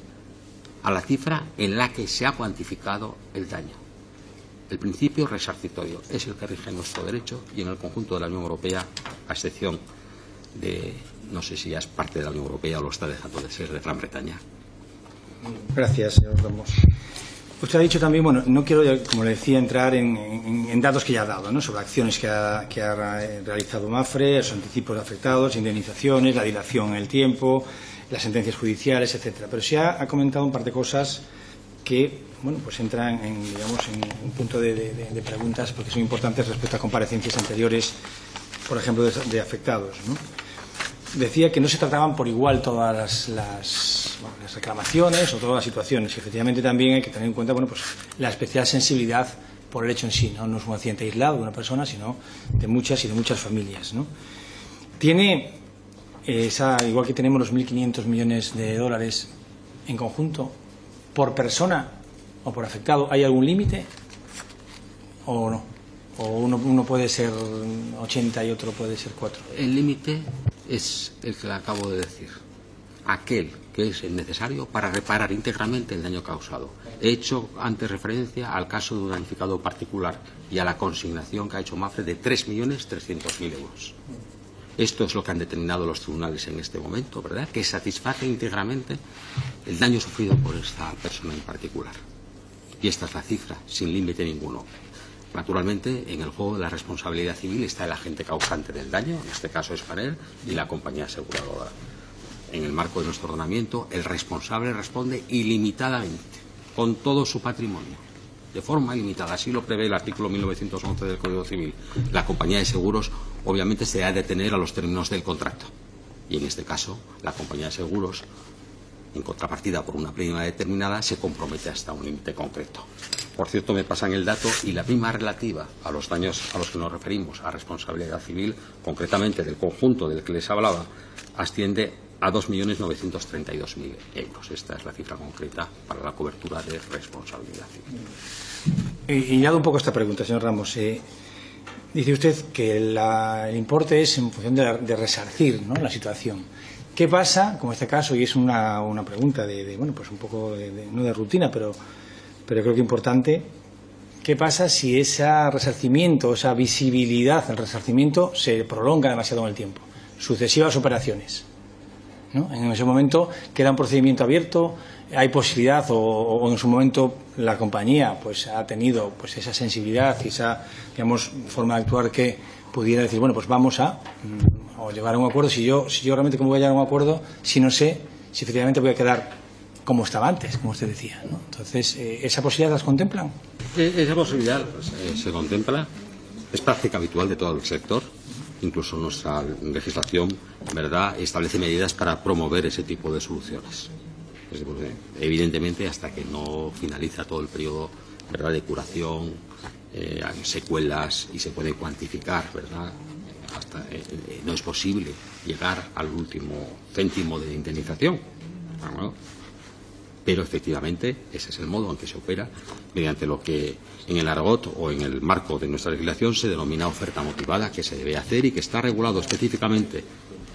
a la cifra en la que se ha cuantificado el daño. El principio resarcitorio es el que rige nuestro derecho y en el conjunto de la Unión Europea, a excepción de, no sé si ya es parte de la Unión Europea o lo está dejando de ser, de Gran Bretaña. Gracias, señor Ramos. Usted ha dicho también, bueno, no quiero, como le decía, entrar en datos que ya ha dado, ¿no?, sobre acciones que ha realizado MAPFRE, los anticipos de afectados, indemnizaciones, la dilación en el tiempo, las sentencias judiciales, etcétera. Pero sí ha comentado un par de cosas que, bueno, pues entran en un punto de preguntas, porque son importantes respecto a comparecencias anteriores, por ejemplo, de afectados, ¿no? Decía que no se trataban por igual todas las reclamaciones o todas las situaciones, y efectivamente también hay que tener en cuenta, bueno, pues la especial sensibilidad por el hecho en sí, ¿no? No es un accidente aislado de una persona, sino de muchas y de muchas familias, ¿no? Tiene igual que tenemos los 1.500 millones de dólares en conjunto, por persona o por afectado, ¿hay algún límite o no? ¿O uno puede ser 80 y otro puede ser 4? El límite es el que le acabo de decir, aquel que es el necesario para reparar íntegramente el daño causado. He hecho antes referencia al caso de un damnificado particular y a la consignación que ha hecho MAPFRE de 3.300.000 euros. Esto es lo que han determinado los tribunales en este momento, ¿verdad?, que satisface íntegramente el daño sufrido por esta persona en particular. Y esta es la cifra, sin límite ninguno. Naturalmente, en el juego de la responsabilidad civil está el agente causante del daño, en este caso es Spanair, y la compañía aseguradora. En el marco de nuestro ordenamiento, el responsable responde ilimitadamente, con todo su patrimonio, de forma ilimitada. Así lo prevé el artículo 1911 del Código Civil. La compañía de seguros, obviamente, se ha de atener a los términos del contrato. Y en este caso, la compañía de seguros, en contrapartida por una prima determinada, se compromete hasta un límite concreto. Por cierto, me pasan el dato, y la prima relativa a los daños a los que nos referimos, a responsabilidad civil, concretamente del conjunto del que les hablaba, asciende a 2.932.000 euros. Esta es la cifra concreta para la cobertura de responsabilidad civil. Y dado un poco esta pregunta, señor Ramos, dice usted que el importe es en función de resarcir, ¿no?, la situación. ¿Qué pasa, como este caso, y es una pregunta bueno, pues un poco no de rutina, pero creo que importante, qué pasa si ese resarcimiento, esa visibilidad del resarcimiento se prolonga demasiado en el tiempo? Sucesivas operaciones. ¿no? En ese momento queda un procedimiento abierto, hay posibilidad o en su momento la compañía pues ha tenido pues esa sensibilidad y esa, digamos, forma de actuar que pudiera decir, bueno, pues vamos a o llegar a un acuerdo. Si yo realmente cómo voy a llegar a un acuerdo si no sé si efectivamente voy a quedar como estaba antes, como usted decía, ¿no? Entonces, ¿esa posibilidad las contemplan? Esa posibilidad se contempla, es práctica habitual de todo el sector. Incluso nuestra legislación, ¿verdad?, establece medidas para promover ese tipo de soluciones. Evidentemente, hasta que no finaliza todo el periodo, ¿verdad?, de curación, hay secuelas y se puede cuantificar, ¿verdad?, hasta, no es posible llegar al último céntimo de indemnización, ¿no? Pero efectivamente ese es el modo en que se opera mediante lo que en el argot o en el marco de nuestra legislación se denomina oferta motivada, que se debe hacer y que está regulado específicamente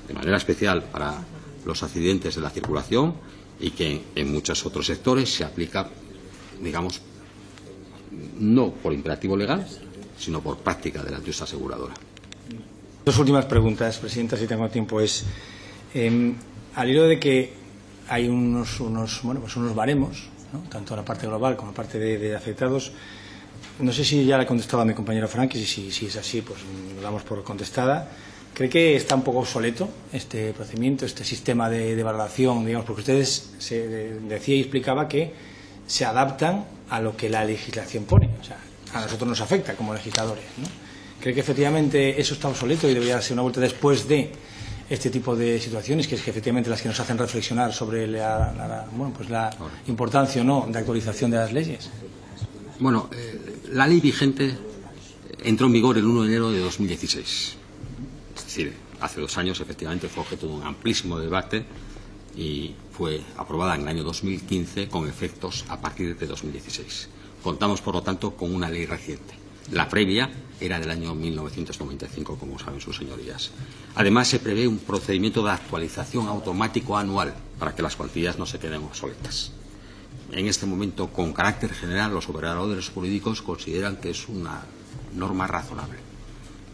de manera especial para los accidentes de la circulación y que en muchos otros sectores se aplica, digamos, no por imperativo legal, sino por práctica de la industria aseguradora. Dos últimas preguntas, Presidenta, si tengo tiempo. Es al hilo de que hay unos baremos, ¿no?, tanto en la parte global como en la parte de afectados. No sé si ya le he contestado a mi compañero Frank, y si es así, pues lo damos por contestada. ¿Cree que está un poco obsoleto este procedimiento, este sistema de valoración, digamos, porque ustedes decía y explicaba que se adaptan a lo que la legislación pone? O sea, a nosotros nos afecta como legisladores, ¿no? ¿Cree que efectivamente eso está obsoleto y debería ser una vuelta después de este tipo de situaciones, que es que efectivamente las que nos hacen reflexionar sobre la importancia o no de actualización de las leyes? Bueno, la ley vigente entró en vigor el 1 de enero de 2016. Es decir, hace 2 años efectivamente fue objeto de un amplísimo debate y fue aprobada en el año 2015 con efectos a partir de 2016. Contamos, por lo tanto, con una ley reciente. La previa era del año 1995, como saben sus señorías. Además, se prevé un procedimiento de actualización automático anual para que las cuantías no se queden obsoletas. En este momento, con carácter general, los operadores jurídicos consideran que es una norma razonable.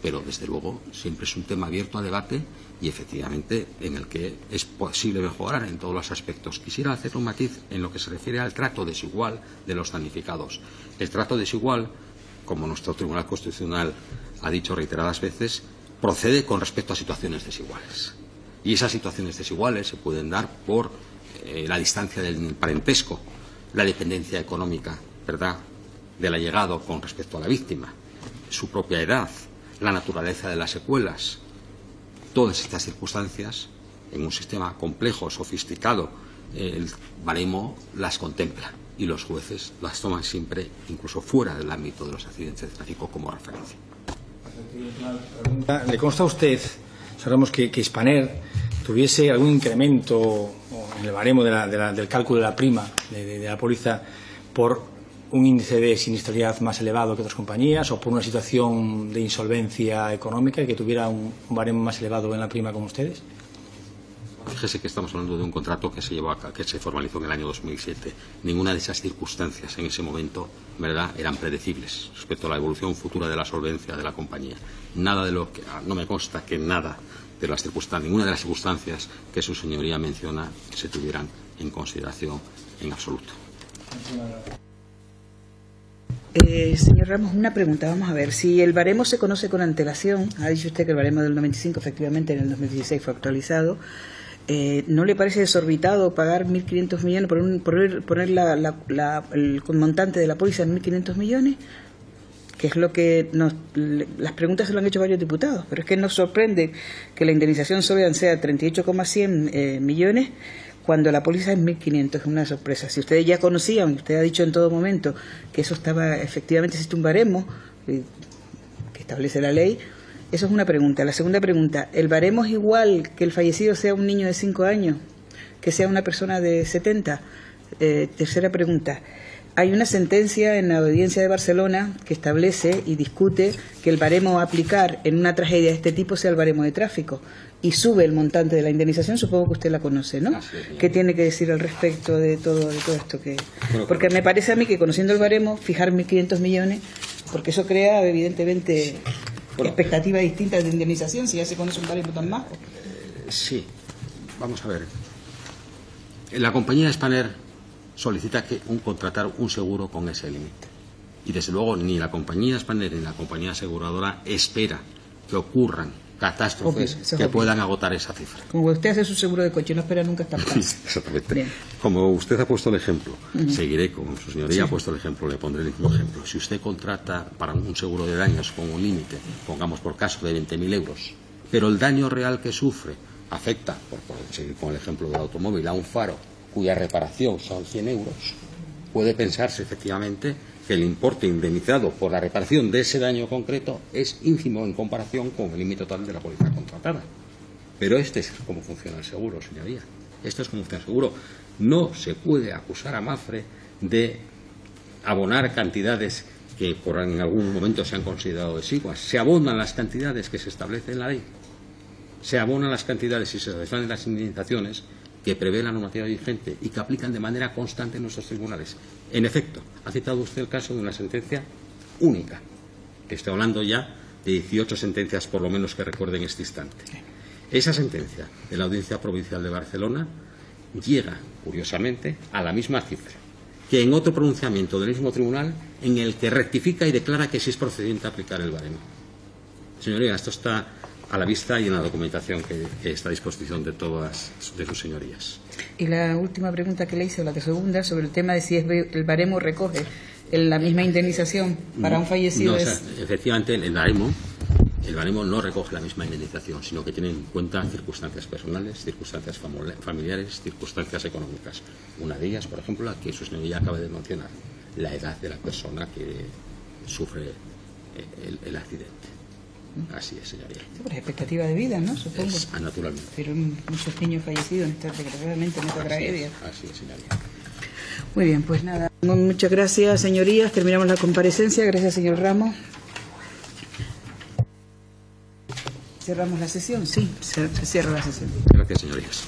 Pero, desde luego, siempre es un tema abierto a debate y, efectivamente, en el que es posible mejorar en todos los aspectos. Quisiera hacer un matiz en lo que se refiere al trato desigual de los damnificados. El trato desigual, como nuestro Tribunal Constitucional ha dicho reiteradas veces, procede con respecto a situaciones desiguales. Y esas situaciones desiguales se pueden dar por la distancia del parentesco, la dependencia económica, ¿verdad?, del allegado con respecto a la víctima, su propia edad, la naturaleza de las secuelas. Todas estas circunstancias, en un sistema complejo, sofisticado, el baremo las contempla y los jueces las toman siempre, incluso fuera del ámbito de los accidentes de tráfico, como referencia. ¿Le consta a usted, sabemos que Hispaner tuviese algún incremento en el baremo del cálculo de la prima de la póliza por un índice de siniestralidad más elevado que otras compañías o por una situación de insolvencia económica y que tuviera un baremo más elevado en la prima como ustedes? Fíjese que estamos hablando de un contrato que se formalizó en el año 2007. Ninguna de esas circunstancias en ese momento, ¿verdad?, eran predecibles respecto a la evolución futura de la solvencia de la compañía. Nada de lo que no me consta que nada de las circunstancias, ninguna de las circunstancias que su señoría menciona se tuvieran en consideración en absoluto. Señor Ramos, una pregunta. Vamos a ver, si el baremo se conoce con antelación, ha dicho usted que el baremo del 95 efectivamente en el 2016 fue actualizado, ¿no le parece desorbitado pagar 1.500 millones, poner el montante de la póliza en 1.500 millones? Que es lo que las preguntas se lo han hecho varios diputados, pero es que nos sorprende que la indemnización sea 38,100 millones cuando la póliza es 1.500, es una sorpresa. Si ustedes ya conocían, usted ha dicho en todo momento que eso estaba, efectivamente existe un baremo que establece la ley, eso es una pregunta. La segunda pregunta, ¿el baremo es igual que el fallecido sea un niño de 5 años, que sea una persona de 70? Tercera pregunta, hay una sentencia en la Audiencia de Barcelona que establece y discute que el baremo a aplicar en una tragedia de este tipo sea el baremo de tráfico y sube el montante de la indemnización. Supongo que usted la conoce, ¿no? ¿Qué tiene que decir al respecto de todo esto? Porque me parece a mí que, conociendo el baremo, fijar 1.500 millones, porque eso crea evidentemente expectativas distintas de indemnización si ya se conoce un baremo tan bajo. Sí, vamos a ver. La compañía Spanair solicita contratar un seguro con ese límite. Y desde luego ni la compañía Spanair ni la compañía aseguradora espera que ocurran catástrofes que puedan agotar esa cifra. Como usted hace su seguro de coche, no espera nunca estar mal. Exactamente. Bien. Como usted ha puesto el ejemplo, seguiré con su señoría, ha puesto el ejemplo, le pondré el mismo ejemplo. Si usted contrata para un seguro de daños con un límite, pongamos por caso de 20.000 euros, pero el daño real que sufre afecta, por seguir con el ejemplo del automóvil, a un faro cuya reparación son 100 euros, puede pensarse efectivamente que el importe indemnizado por la reparación de ese daño concreto es ínfimo en comparación con el límite total de la póliza contratada. Pero este es cómo funciona el seguro, señoría. Esto es cómo funciona el seguro. No se puede acusar a Mapfre de abonar cantidades que en algún momento se han considerado exiguas. Se abonan las cantidades que se establecen en la ley. Se abonan las cantidades y se satisfacen las indemnizaciones que prevé la normativa vigente y que aplican de manera constante en nuestros tribunales. En efecto, ha citado usted el caso de una sentencia única. Estoy hablando ya de 18 sentencias, por lo menos, que recuerde en este instante. Esa sentencia de la Audiencia Provincial de Barcelona llega, curiosamente, a la misma cifra que en otro pronunciamiento del mismo tribunal en el que rectifica y declara que sí es procedente aplicar el baremo. Señoría, esto está a la vista y en la documentación que está a disposición de todas de sus señorías. Y la última pregunta que le hice, la segunda, sobre el tema de si el baremo recoge la misma indemnización para un fallecido. No, o sea, efectivamente, el baremo no recoge la misma indemnización, sino que tiene en cuenta circunstancias personales, circunstancias familiares, circunstancias económicas. Una de ellas, por ejemplo, la que su señoría acaba de mencionar, la edad de la persona que sufre el accidente. Así es, señoría. Por expectativa de vida, ¿no? Supongo. Naturalmente. Pero muchos niños fallecidos, desgraciadamente, en esta tragedia. Así es, señoría. Muy bien, pues nada. Muchas gracias, señorías. Terminamos la comparecencia. Gracias, señor Ramos. ¿Cerramos la sesión? Sí, se cierra la sesión. Gracias, señorías.